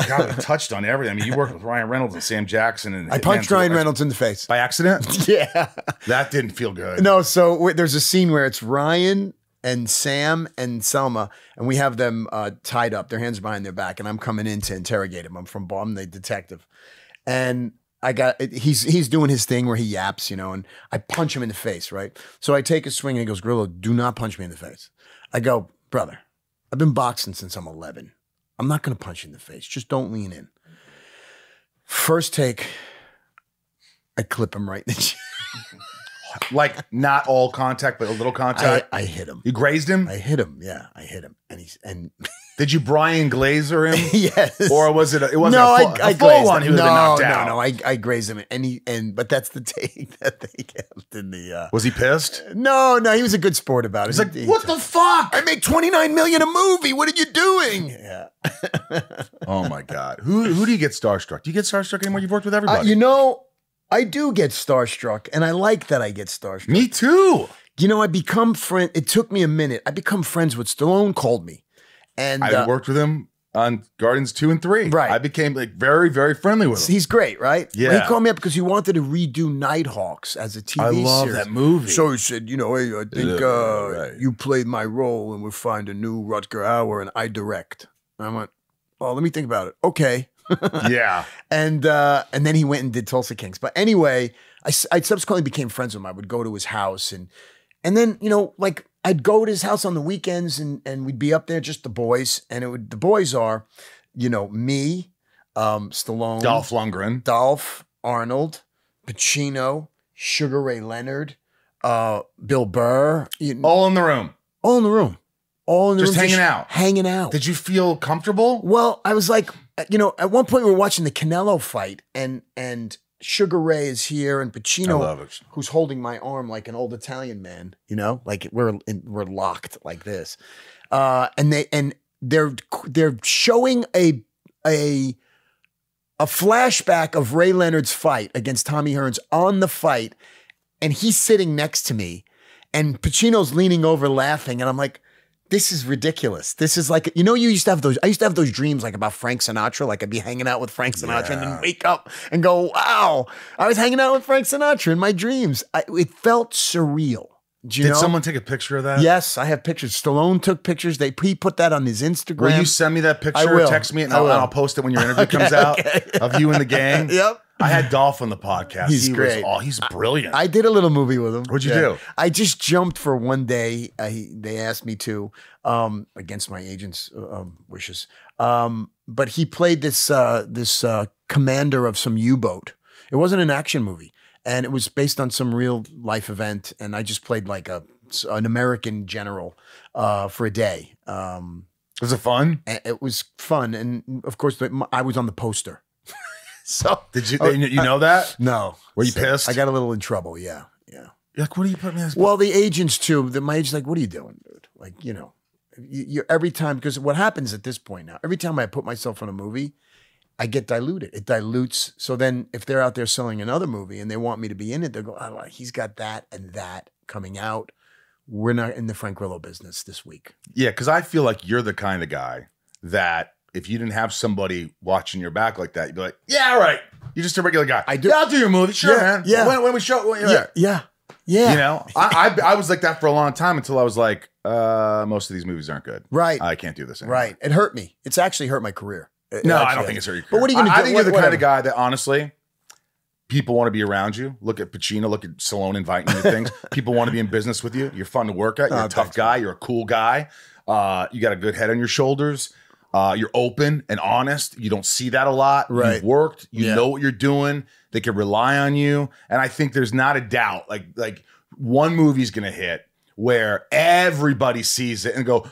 A: God, we touched on everything. I mean, you worked with Ryan Reynolds and Sam Jackson, and
C: I punched Ryan Reynolds in the face.
A: by accident.
C: Yeah.
A: That didn't feel good.
C: No, so there's a scene where it's Ryan and Sam and Selma, and we have them tied up. Their hands are behind their back, and I'm coming in to interrogate him. I'm the detective. And he's doing his thing where he yaps, and I punch him in the face, right? So I take a swing, and he goes, Grillo, do not punch me in the face. I go, brother, I've been boxing since I'm 11. I'm not going to punch you in the face. Just don't lean in. First take, I clip him right in the chin.
A: Like not all contact, but a little contact.
C: I hit him.
A: You grazed him.
C: I hit him. Yeah, I hit him, and
A: Did you Brian Glazer him?
C: yes.
A: Or was it? It wasn't
C: No,
A: a full
C: grazed
A: one.
C: him.
A: He would have been knocked out.
C: No, I grazed him, but that's the take that they kept in the.
A: Was he pissed?
C: No, he was a good sport about it.
A: He's like, what the fuck?
C: I make $29 million a movie. What are you doing? Yeah.
A: Oh my god. Who do you get starstruck? Do you get starstruck anymore? You've worked with everybody.
C: I do get starstruck, and I like that I get starstruck.
A: Me too.
C: I become friend. It took me a minute. I become friends with Stallone. Called me, and
A: I worked with him on Guardians 2 and 3.
C: Right.
A: I became like very, very friendly with him.
C: He's great, right?
A: Yeah.
C: Well, he called me up because he wanted to redo Nighthawks as a TV series.
A: I love that movie.
C: So he said, hey, I think
A: right.
C: you played my role and we'll find a new Rutger Hauer and I direct. And I went, oh, let me think about it. Okay.
A: Yeah.
C: And then he went and did Tulsa Kings. But anyway, I subsequently became friends with him. I would go to his house and then, like I'd go to his house on the weekends and we'd be up there, just the boys. And the boys are, me, Stallone, Dolph, Arnold, Pacino, Sugar Ray Leonard, Bill Burr.
A: All in the room.
C: All in the room. All in the
A: Just
C: room.
A: hanging out.
C: Hanging out.
A: Did you feel comfortable?
C: Well, I was like, at one point we were watching the Canelo fight and Sugar Ray is here and Pacino,
A: I love it.
C: who's holding my arm like an old Italian man, like we're locked like this. And they're showing a flashback of Ray Leonard's fight against Tommy Hearns on the fight. And he's sitting next to me and Pacino's leaning over laughing. And I'm like, this is ridiculous. This is like, you used to have those, I used to have those dreams like about Frank Sinatra. Like I'd be hanging out with Frank Sinatra and then wake up and go, wow, I was hanging out with Frank Sinatra in my dreams. It felt surreal. Did
A: someone take a picture of that?
C: Yes, I have pictures. Stallone took pictures. He put that on his Instagram.
A: Will you send me that picture?
C: I will.
A: Text me and I'll post it when your interview comes out of you and the gang.
C: Yep.
A: I had Dolph on the podcast.
C: He's great.
A: He's brilliant.
C: I did a little movie with him.
A: What'd you do?
C: I just jumped for one day. They asked me to, against my agent's wishes. But he played this commander of some U-boat. It wasn't an action movie, and it was based on some real life event. And I just played like an American general for a day.
A: Was it fun?
C: It was fun, and of course, I was on the poster. So
A: did you know that?
C: No.
A: Were you pissed?
C: I got a little in trouble. Yeah.
A: You're like, what are you putting me in this?
C: Well, the agents too. My agent's like, what are you doing, dude? Like, you every time, because what happens at this point now, every time I put myself on a movie, I get diluted. It dilutes. So then if they're out there selling another movie and they want me to be in it, they'll go, oh, he's got that and that coming out. We're not in the Frank Grillo business this week.
A: Yeah, because I feel like you're the kind of guy that if you didn't have somebody watching your back like that, you'd be like, yeah, all right. You're just a regular guy.
C: I do.
A: Yeah, I'll do your movie. Sure, man.
C: Yeah.
A: When we show,
C: Yeah.
A: I was like that for a long time until I was like, most of these movies aren't good.
C: Right.
A: I can't do this anymore.
C: Right. It hurt me. It's actually hurt my career.
A: I don't think it's hurt your career.
C: But what are you going to do?
A: I think you're the kind of guy that honestly, people want to be around you. Look at Pacino. Look at Stallone inviting you to things. People want to be in business with you. You're fun to work at. You're a tough guy. You're a cool guy. You got a good head on your shoulders. You're open and honest. You don't see that a lot.
C: Right.
A: You've worked. You know what you're doing. They can rely on you. And I think there's not a doubt. Like one movie's gonna hit where everybody sees it and go,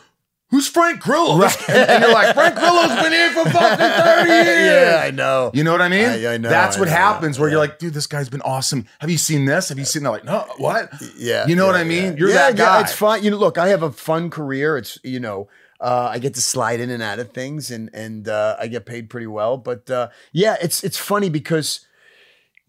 A: who's Frank Grillo?
C: Right.
A: And you're like, Frank Grillo's been here for fucking 30
C: Yeah, I know.
A: You know what I mean?
C: I know.
A: That's what
C: I know,
A: happens where
C: yeah.
A: you're like, dude, this guy's been awesome. Have you seen this? Have you seen that? Like, no, what?
C: Yeah.
A: You know what I mean? You're that
C: Yeah,
A: guy.
C: it's fine. Look, I have a fun career. It's, I get to slide in and out of things and I get paid pretty well. But yeah, it's funny because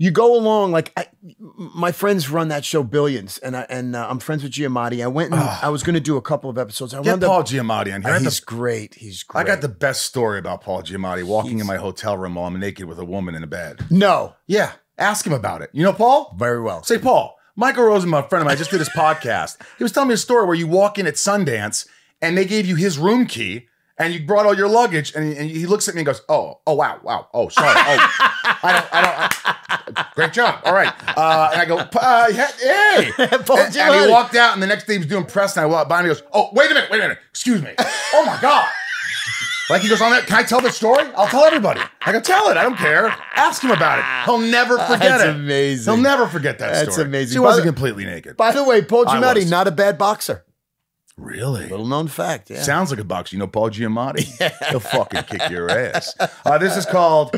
C: you go along, like my friends run that show Billions, and I'm friends with Giamatti. I went and I was going to do a couple of episodes.
A: Get Paul Giamatti on here.
C: He's great. He's great.
A: I got the best story about Paul Giamatti walking in my hotel room while I'm naked with a woman in a bed.
C: No.
A: Yeah. Ask him about it. You know Paul?
C: Very well.
A: Say, Paul, Michael Rosenbaum, a friend of mine, just did his podcast. He was telling me a story where you walk in at Sundance and they gave you his room key and you brought all your luggage and he looks at me and goes, oh, wow. Oh, sorry. Oh, I don't. Great job. All right. And I go, hey. And he walked out and the next day he was doing press and I walked by and he goes, oh, wait a minute. Excuse me. Oh my God. Like he goes on that. Can I tell the story? I'll tell everybody. I can tell it. I don't care. Ask him about it. He'll never forget it.
C: That's amazing.
A: He'll never forget that story.
C: That's amazing.
A: She wasn't completely naked.
C: By the way, Paul
A: I
C: Giamatti,
A: was.
C: not a bad boxer.
A: Really?
C: Little known fact. Yeah.
A: Sounds like a boxer. You know Paul Giamatti? He'll fucking kick your ass. This is called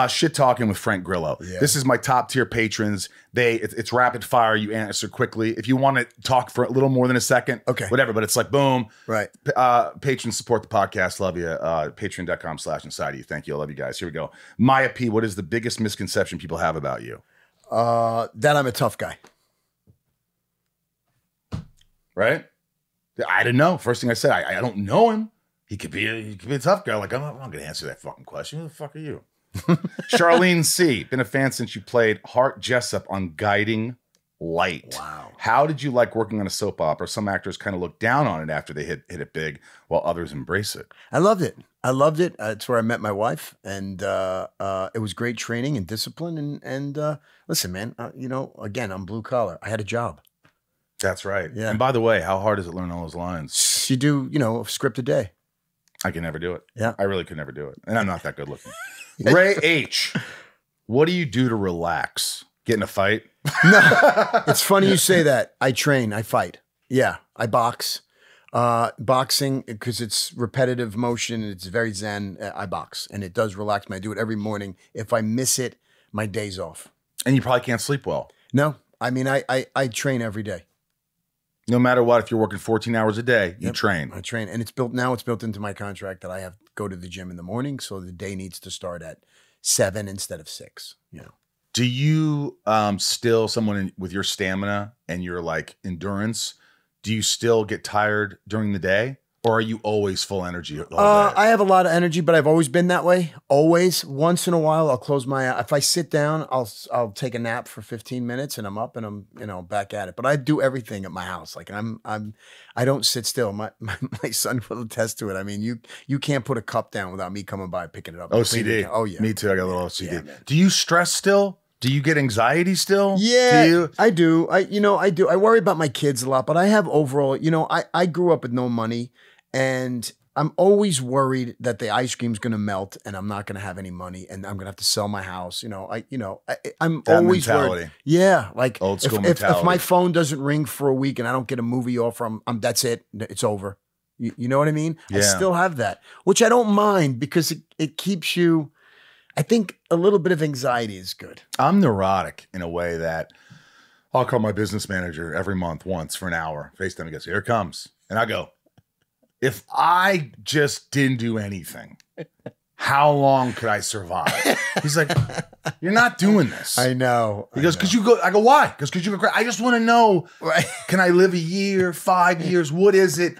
A: Shit Talking with Frank Grillo.
C: Yeah.
A: This is my top tier patrons. It's rapid fire. You answer quickly. If you want to talk for a little more than a second,
C: okay,
A: whatever. But it's like boom.
C: Right.
A: Patrons support the podcast. Love you. Patreon.com/inside of you. Thank you. I love you guys. Here we go. Maya P. What is the biggest misconception people have about you?
C: That I'm a tough guy.
A: Right. I didn't know. First thing I said, I don't know him. He could be a tough guy. Like, I'm not going to answer that fucking question. Who the fuck are you? Charlene C. Been a fan since you played Hart Jessup on Guiding Light.
C: Wow.
A: How did you like working on a soap opera? Some actors kind of look down on it after they hit it big, while others embrace it.
C: I loved it. It's where I met my wife, and it was great training and discipline. And listen, man, again, I'm blue collar. I had a job.
A: That's right.
C: Yeah.
A: And by the way, how hard is it learning all those lines?
C: You do, a script a day.
A: I can never do it.
C: Yeah.
A: I really could never do it. And I'm not that good looking. Ray H. What do you do to relax? Get in a fight?
C: No, it's funny you say that. I train, I fight. Yeah, I box. Boxing, because it's repetitive motion and it's very zen, I box. And it does relax me. I do it every morning. If I miss it, my day's off.
A: And you probably can't sleep well.
C: No, I mean, I train every day.
A: No matter what, if you're working 14 hours a day, you train.
C: I train. And it's built into my contract that I have to go to the gym in the morning. So the day needs to start at 7 instead of 6,
A: Do you still, someone with your stamina and your like endurance, do you still get tired during the day? Or are you always full energy all day?
C: I have a lot of energy, but I've always been that way. Always. Once in a while, I'll close my eyes. If I sit down, I'll take a nap for 15 minutes and I'm up and I'm back at it. But I do everything at my house. Like I don't sit still. My son will attest to it. I mean, you can't put a cup down without me coming by picking it up.
A: OCD.
C: Oh yeah.
A: Me too. I got a little OCD.
C: Yeah,
A: do you stress still? Do you get anxiety still?
C: Yeah, I do. I do. I worry about my kids a lot, but I have overall, I grew up with no money. And I'm always worried that the ice cream's going to melt and I'm not going to have any money and I'm going to have to sell my house. I'm
A: that
C: always
A: mentality.
C: worried. Yeah. Like
A: old school
C: if
A: mentality.
C: my phone doesn't ring for a week and I don't get a movie offer, that's it. It's over. You know what I mean?
A: Yeah.
C: I still have that, which I don't mind because it keeps you, I think a little bit of anxiety is good.
A: I'm neurotic in a way that I'll call my business manager every month once for an hour. FaceTime, he goes, here it comes. And I go, if I just didn't do anything, how long could I survive? He's like, you're not doing this.
C: I know.
A: He goes, because you go, I go, why? Because you go, I just want to know, can I live a year, 5 years? What is it?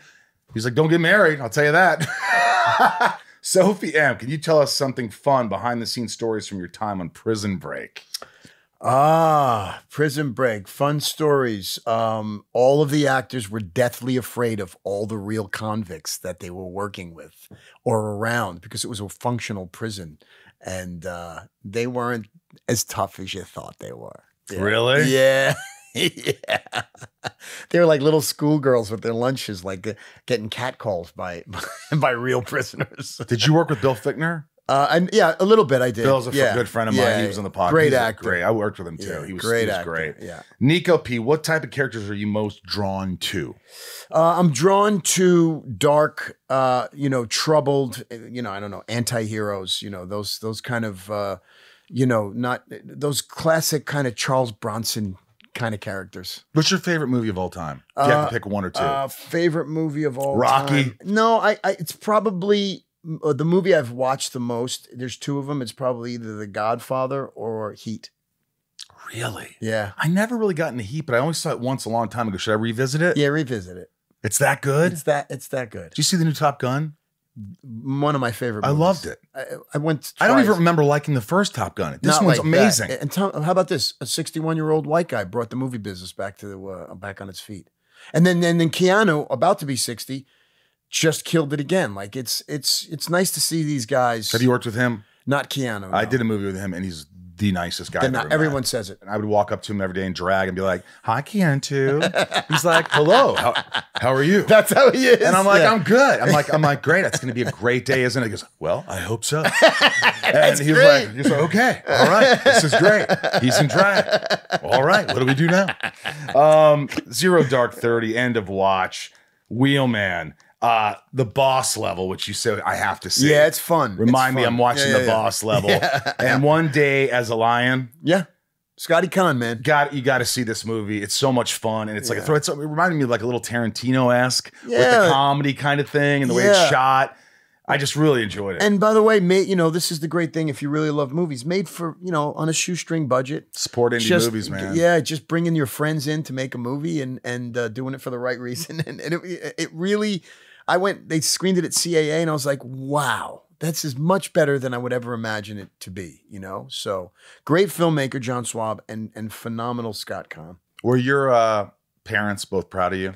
A: He's like, don't get married. I'll tell you that. Sophie M., can you tell us something fun behind the scenes stories from your time on Prison Break?
C: Prison Break, fun stories. All of the actors were deathly afraid of all the real convicts that they were working with or around because it was a functional prison and they weren't as tough as you thought they were. Yeah.
A: Really?
C: Yeah. Yeah. They were like little schoolgirls with their lunches, like getting catcalled by real prisoners.
A: Did you work with Bill Fichtner?
C: And yeah, a little bit I did.
A: Bill's a
C: yeah.
A: good friend of mine. He was on the podcast.
C: Great
A: He's
C: actor.
A: Great. I worked with him too.
C: Yeah,
A: He was
C: great
A: he was
C: actor.
A: great.
C: Yeah.
A: Nico P, what type of characters are you most drawn to?
C: I'm drawn to dark, troubled, I don't know, anti-heroes, those kind of, not those classic kind of Charles Bronson kind of characters.
A: What's your favorite movie of all time? If you have to pick one or two.
C: Favorite movie of all
A: Rocky?
C: time? No, it's probably the movie I've watched the most. There's two of them. It's probably either The Godfather or Heat.
A: Really?
C: Yeah.
A: I never really got into Heat, but I only saw it once a long time ago. Should I revisit it?
C: Yeah, revisit it.
A: It's that good?
C: It's that good.
A: Did you see the new Top Gun?
C: One of my favorite
A: I
C: movies.
A: loved it.
C: I went
A: I don't
C: twice.
A: even remember liking the first Top Gun. This
C: Not
A: one's
C: like
A: amazing.
C: that. And how about this? A 61-year-old white guy brought the movie business back to back on its feet. And then Keanu, about to be 60, just killed it again. Like it's nice to see these guys.
A: Have you worked with him?
C: Not Keanu.
A: I
C: no.
A: did a movie with him, and he's the nicest guy.
C: They're
A: I've
C: not-
A: ever met.
C: everyone says it.
A: And I would walk up to him every day and drag and be like, "Hi, Keanu." He's like, "Hello, how are you?"
C: That's how he is.
A: And I'm like,
C: Yeah.
A: "I'm good." I'm like, "Great, it's going to be a great day, isn't it?" He goes, "Well, I hope so." And
C: That's
A: he's
C: great.
A: like, "Okay, all right, this is great." He's in drag. All right, what do we do now? Zero Dark 30, end of watch, Wheelman, the Boss Level, which you say I have to see.
C: Yeah, it's fun.
A: Remind
C: It's
A: me,
C: fun.
A: I'm watching
C: Yeah,
A: the
C: yeah,
A: Boss Level.
C: Yeah.
A: And One Day as a Lion.
C: Yeah. Scotty Caan, man.
A: You got to see this movie. It's so much fun, and it's like
C: Yeah.
A: it reminded me of like a little Tarantino-esque with
C: Yeah.
A: the comedy kind of thing and the way
C: Yeah.
A: it's shot. I just really enjoyed it.
C: And by the way, this is the great thing if you really love movies, made for, on a shoestring budget.
A: Support indie movies, man.
C: Yeah, just bringing your friends in to make a movie and doing it for the right reason. And it really, they screened it at CAA and I was like, wow, this is much better than I would ever imagine it to be, So great filmmaker, John Swab, and phenomenal Scott Caan.
A: Were your parents both proud of you?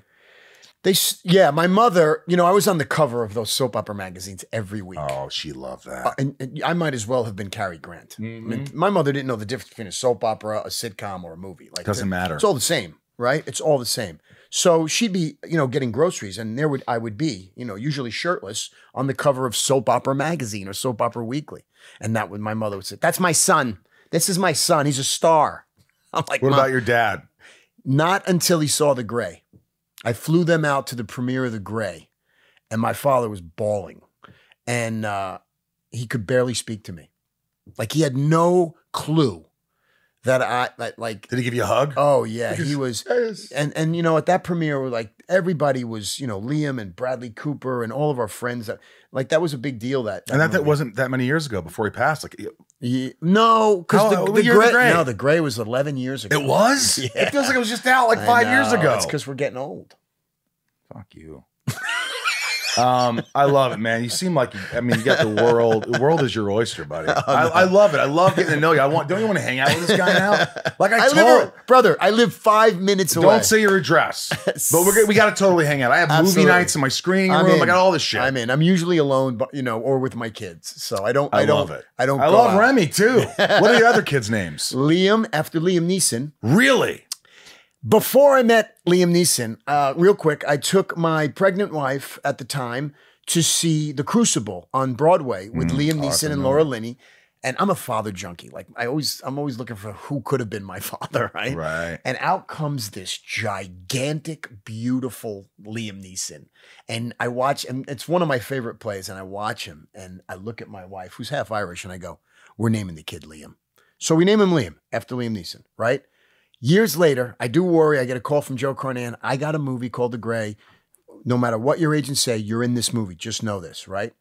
C: My mother, I was on the cover of those soap opera magazines every week.
A: Oh, she loved that.
C: And I might as well have been Cary Grant. I mean, my mother didn't know the difference between a soap opera, a sitcom, or a movie. Like
A: Doesn't matter.
C: It's all the same, right? It's all the same. So she'd be, getting groceries, and I would be, usually shirtless on the cover of Soap Opera Magazine or Soap Opera Weekly, and my mother would say, "That's my son. This is my son. He's a star." I'm like,
A: What
C: "Mom."
A: about your dad?
C: Not until he saw The Gray. I flew them out to the premiere of The Gray, and my father was bawling, and he could barely speak to me. Like he had no clue that
A: Did he give you a hug?
C: Oh yeah, he was, and at that premiere, like everybody was, Liam and Bradley Cooper and all of our friends. That was a big deal. That
A: that wasn't that many years ago before he passed.
C: No, because
A: what year was The Gray?
C: No, The Gray was 11 years ago.
A: It was?
C: Yeah.
A: It feels like it was just out like 5 years ago.
C: It's because we're getting old.
A: Fuck you. I love it, man. You seem like you got the world. The world is your oyster, buddy. I love it. I love getting to know you. Don't you want to hang out with this guy now? Like
C: I live 5 minutes away.
A: Don't say your address, but we got to totally hang out. I have movie nights in my screening room. I got all this shit.
C: I'm usually alone, but or with my kids. So I love it. I don't.
A: I love Remy too. What are the other kids' names?
C: Liam, after Liam Neeson.
A: Really?
C: Before I met Liam Neeson, real quick, I took my pregnant wife at the time to see The Crucible on Broadway with Liam Neeson and Laura Linney. And I'm a father junkie. Like I'm always looking for who could have been my father, right?
A: Right.
C: And out comes this gigantic, beautiful Liam Neeson. And I watch, and it's one of my favorite plays, and I watch him, and I look at my wife, who's half Irish, and I go, "We're naming the kid Liam." So we name him Liam after Liam Neeson, right? Years later, I do worry. I get a call from Joe Carnan. I got a movie called The Gray. No matter what your agents say, you're in this movie. Just know this, right?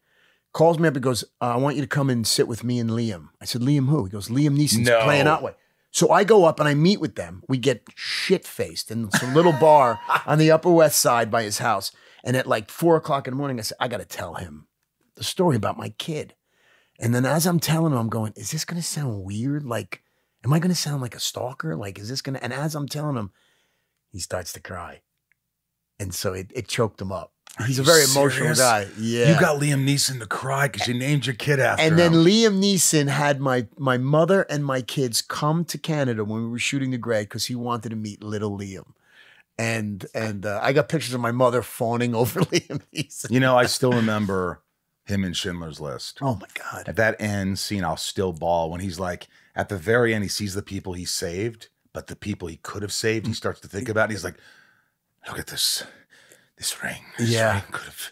C: Calls me up and goes, I want you to come and sit with me and Liam. I said, Liam who? He goes, Liam Neeson's playing Otway. So I go up and I meet with them. We get shit-faced in some little bar on the Upper West Side by his house. And at like 4 o'clock in the morning, I said, I got to tell him the story about my kid. And then as I'm telling him, I'm going, is this going to sound weird? Like, am I going to sound like a stalker? Like, is this going to, and as I'm telling him, he starts to cry. And so it choked him up. He's a very emotional guy. Yeah.
A: You got Liam Neeson to cry because you named your kid after him.
C: And then Liam Neeson had my mother and my kids come to Canada when we were shooting The Gray because he wanted to meet little Liam. And I got pictures of my mother fawning over Liam Neeson.
A: You know, I still remember Him in Schindler's List.
C: Oh my God.
A: At that end scene, I'll still bawl when he's like, at the very end, he sees the people he saved, but the people he could have saved, he starts to think about it. And he's like, look at this ring. This ring could have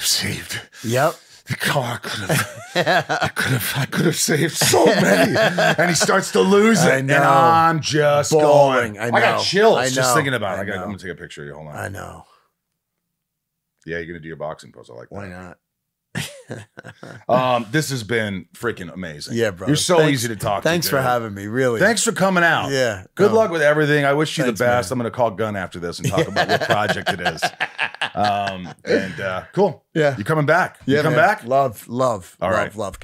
A: saved.
C: Yep.
A: The car I could have saved so many. And he starts to lose it. And I'm just
C: bawling.
A: going. I got chills just thinking about it. I'm going to take a picture of you. Hold on.
C: I know.
A: Yeah, you're going to do your boxing pose. I like that.
C: Why not?
A: This has been freaking amazing.
C: Yeah, bro.
A: You're so easy to talk to.
C: Thanks for having me, really.
A: Thanks for coming out.
C: Yeah.
A: Good luck with everything. I wish you the best.
C: Man.
A: I'm going to call Gunn after this and talk about what project it is. Cool.
C: Yeah.
A: You coming back?
C: Yeah,
A: you come
C: man.
A: back?
C: Love.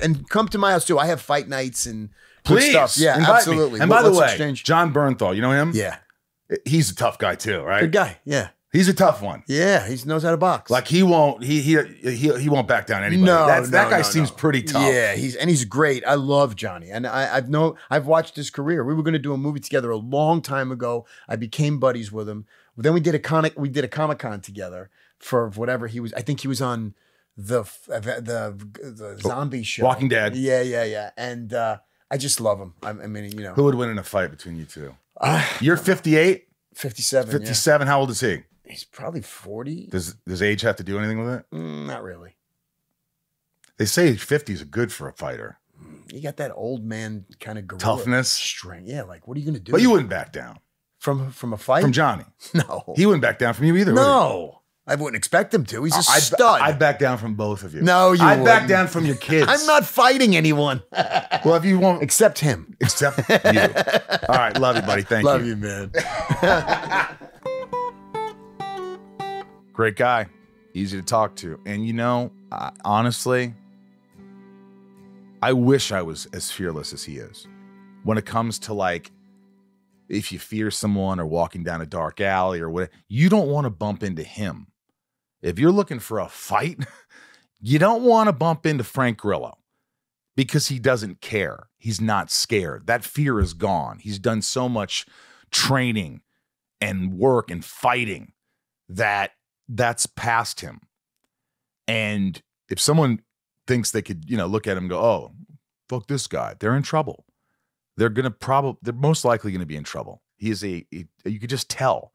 C: And come to my house too. I have fight nights and good
A: Please.
C: stuff. Yeah, absolutely.
A: Me. And by the way,
C: exchange.
A: John Bernthal, you know him?
C: Yeah.
A: He's a tough guy too, right?
C: Good guy. Yeah.
A: He's a tough one.
C: Yeah, he knows how to box.
A: Like he won't won't back down anybody. That guy seems pretty tough.
C: Yeah, he's great. I love Johnny, and I've watched his career. We were going to do a movie together a long time ago. I became buddies with him. Then we did a Comic-Con together for whatever he was. I think he was on the zombie show,
A: Walking Dead.
C: Yeah. And I just love him. I mean, you know,
A: who would win in a fight between you two? You're 58.
C: 57.
A: 57. How old is he?
C: He's probably 40.
A: Does age have to do anything with it?
C: Not really.
A: They say 50s are good for a fighter.
C: You got that old man kind of gorilla
A: toughness,
C: strength. Yeah, like what are you going to do?
A: But you wouldn't back down
C: from a fight
A: from Johnny.
C: No,
A: he wouldn't back down from you either.
C: No, I wouldn't expect him to. He's a stud.
A: I'd back down from both of you.
C: No,
A: I'd back down from your kids.
C: I'm not fighting anyone.
A: Well, if you won't,
C: except him,
A: except you. All right, love you, buddy. Thank you.
C: Love you, man.
A: Great guy, easy to talk to. And you know, honestly, I wish I was as fearless as he is. When it comes to like, if you fear someone or walking down a dark alley or whatever, you don't want to bump into him. If you're looking for a fight, you don't want to bump into Frank Grillo because he doesn't care. He's not scared. That fear is gone. He's done so much training and work and fighting that's past him. And if someone thinks they could, look at him and go, oh, fuck this guy, they're in trouble. They're most likely going to be in trouble. He is you could just tell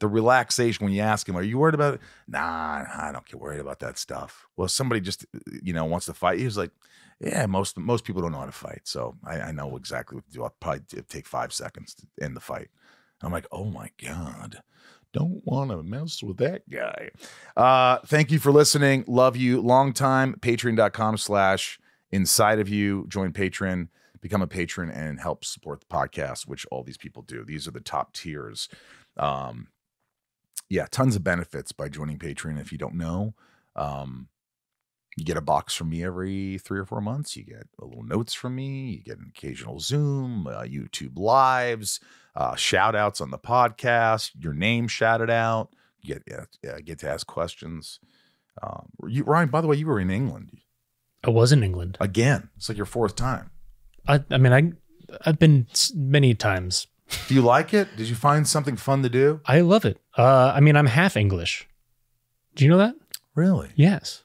A: the relaxation when you ask him, are you worried about it? Nah, I don't get worried about that stuff. Well, somebody just, wants to fight. He was like, yeah, most people don't know how to fight. So I know exactly what to do. I'll probably take 5 seconds to end the fight. I'm like, oh my God. Don't want to mess with that guy. Thank you for listening. Love you. Long time. Patreon.com/inside of you. Join Patreon, become a patron, and help support the podcast, which all these people do. These are the top tiers. Tons of benefits by joining Patreon. If you don't know, you get a box from me every 3 or 4 months. You get a little notes from me. You get an occasional Zoom, YouTube lives, shout outs on the podcast, your name shouted out. You get to ask questions. Ryan, by the way, you were in England.
B: I was in England.
A: Again. It's like your 4th time.
B: I've been many times.
A: Do you like it? Did you find something fun to do?
B: I love it. I'm half English. Do you know that?
A: Really?
B: Yes.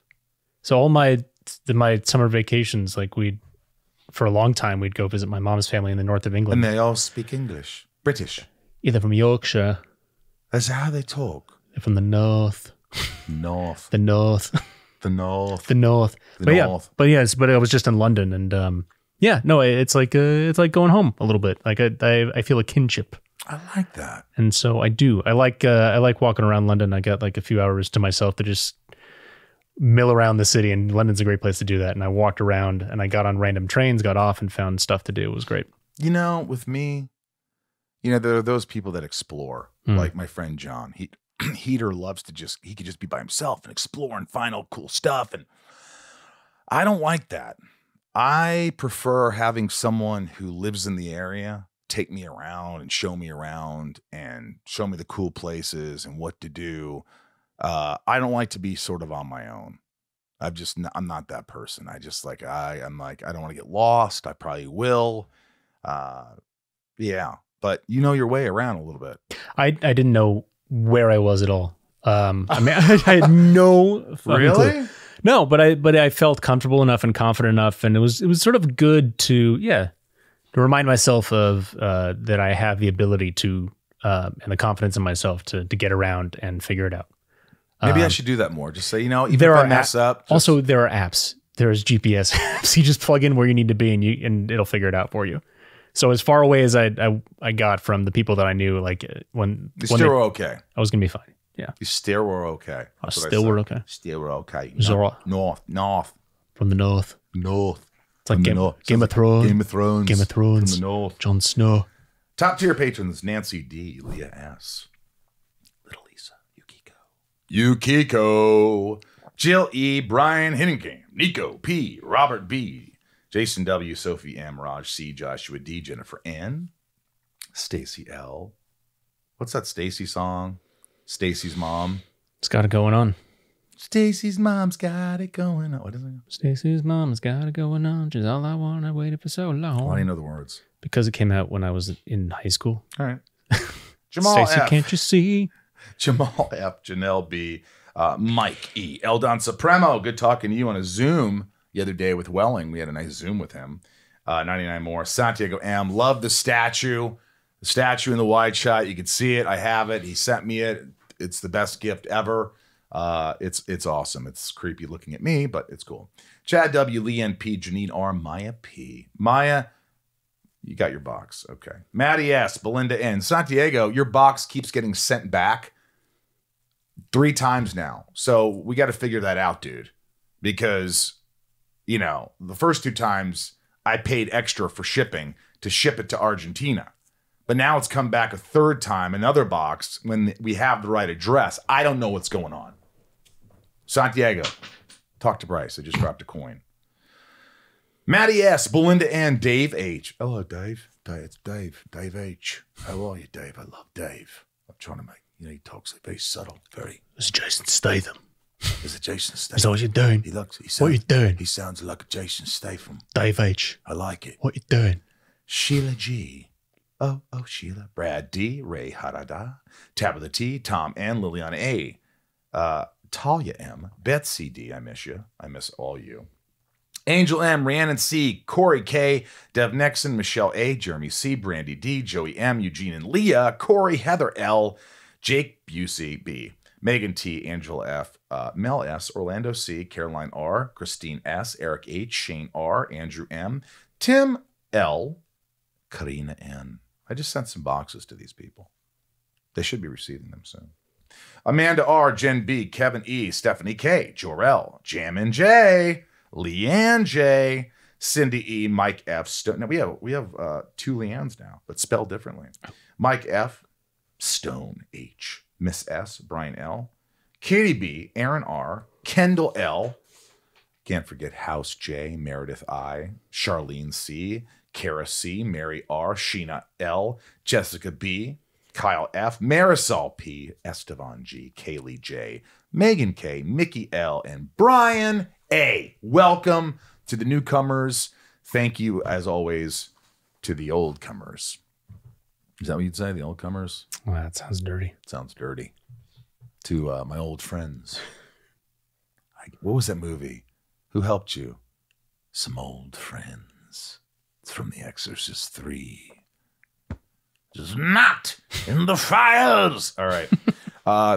B: So all my summer vacations, for a long time, we'd go visit my mom's family in the north of England.
A: And they all speak English. British.
B: Either from Yorkshire.
A: That's how they talk.
B: They're from the north.
A: North.
B: The north.
A: The north.
B: The north.
A: The north.
B: But I was just in London, and it's like going home a little bit. Like I feel a kinship.
A: I like that.
B: And so I do. I like walking around London. I got a few hours to myself to just mill around the city, and London's a great place to do that. And I walked around and I got on random trains, got off, and found stuff to do. It was great.
A: With me, there are those people that explore, like my friend John. Heater loves he could just be by himself and explore and find all cool stuff. And I don't like that. I prefer having someone who lives in the area take me around and show me around and show me the cool places and what to do. I don't like to be sort of on my own. I'm not that person. I don't want to get lost. I probably will. But you know your way around a little bit.
B: I didn't know where I was at all. I had no fucking clue. No, but I felt comfortable enough and confident enough, and it was sort of good to remind myself of that I have the ability to and the confidence in myself to get around and figure it out.
A: Maybe I should do that more. Just say, even if
B: there
A: I
B: are
A: mess up.
B: Also, there are apps. There's GPS apps. You just plug in where you need to be, and it'll figure it out for you. So as far away as I got from the people that I knew, like when
A: you still were okay.
B: I was gonna be fine. Yeah,
A: you still were okay.
B: Still were okay.
A: Still were okay. North
B: from the north. It's like Game of Thrones.
A: Game of Thrones.
B: From
A: the north.
B: Jon Snow.
A: Top tier patrons: Nancy D, Leah S, Little Lisa, Yukiko, Jill E, Brian Hinningame, Nico P, Robert B, Jason W, Sophie M, Raj C, Joshua D, Jennifer N, Stacy L. What's that Stacy song? Stacy's mom.
B: It's got it going on.
A: Stacy's mom's got it going on. What is it?
B: Stacy's mom's got it going on. She's all I want. I waited for so long.
A: Why do you know the words?
B: Because it came out when I was in high school.
A: All right. Jamal
B: Stacy,
A: F.
B: can't you see?
A: Jamal F. Janelle B. Mike E. Eldon Supremo. Good talking to you on a Zoom the other day with Welling. We had a nice Zoom with him. 99 more. Santiago M. Love the statue. The statue in the wide shot. You can see it. I have it. He sent me it. It's the best gift ever. It's awesome. It's creepy looking at me, but it's cool. Chad W. Leanne P. Janine R. Maya P. Maya, you got your box. Okay. Maddie S. Belinda N. Santiago, your box keeps getting sent back 3 times now. So we got to figure that out, dude. Because, the first 2 times I paid extra for shipping to ship it to Argentina. But now it's come back a 3rd time, another box, when we have the right address. I don't know what's going on. Santiago, talk to Bryce. I just dropped a coin. Maddie S., Belinda N., Dave H. Hello, Dave. It's Dave. Dave H. How are you, Dave? I love Dave. I'm trying to make, he talks like very subtle, very.
B: It's Jason Statham.
A: Is it Jason Statham?
B: Is that what you're doing? What are you doing?
A: He sounds like a Jason Statham.
B: Dave H.
A: I like it.
B: What are you doing?
A: Sheila G. Oh, Sheila. Brad D. Ray Harada. Tabitha T. Tom N. Liliana A. Talia M. Betsy D. I miss you. I miss all you. Angel M. Rhiannon C. Corey K. Dev Nexon. Michelle A. Jeremy C. Brandy D. Joey M. Eugene and Leah. Corey Heather L. Jake Busey B. Megan T. Angela F. Mel S. Orlando C. Caroline R. Christine S. Eric H. Shane R. Andrew M. Tim L. Karina N. I just sent some boxes to these people. They should be receiving them soon. Amanda R, Jen B, Kevin E, Stephanie K, Jorel, Jammin J, Leanne J, Cindy E, Mike F. Stone. Now we have 2 Leannes now, but spelled differently. Mike F, Stone H, Miss S, Brian L, Katie B, Aaron R, Kendall L. Can't forget House J, Meredith I, Charlene C, Kara C, Mary R, Sheena L, Jessica B, Kyle F, Marisol P, Estevan G, Kaylee J, Megan K, Mickey L, and Brian A. Welcome to the newcomers. Thank you, as always, to the old comers. Is that what you'd say, the old comers?
B: Well, that sounds dirty.
A: Sounds dirty. To my old friends. What was that movie? Who helped you? Some old friends. It's from The Exorcist 3. Just not in the fires. All right.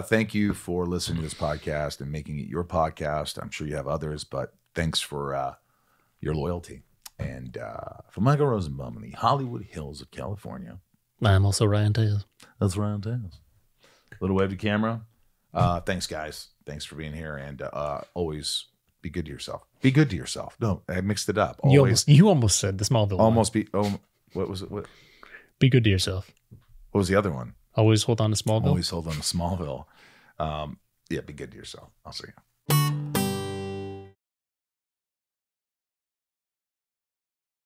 A: Thank you for listening to this podcast and making it your podcast. I'm sure you have others, but thanks for your loyalty. And for Michael Rosenbaum in the Hollywood Hills of California.
B: I'm also Ryan Tails.
A: That's Ryan Tails. Little wave to camera. Thanks, guys. Thanks for being here. And always be good to yourself. Be good to yourself. No, I mixed it up. Always.
B: You almost said the Smallville.
A: Almost be. Oh, what was it? What?
B: Be good to yourself.
A: What was the other one?
B: Always hold on to Smallville.
A: Always hold on to Smallville. Yeah, be good to yourself. I'll see you.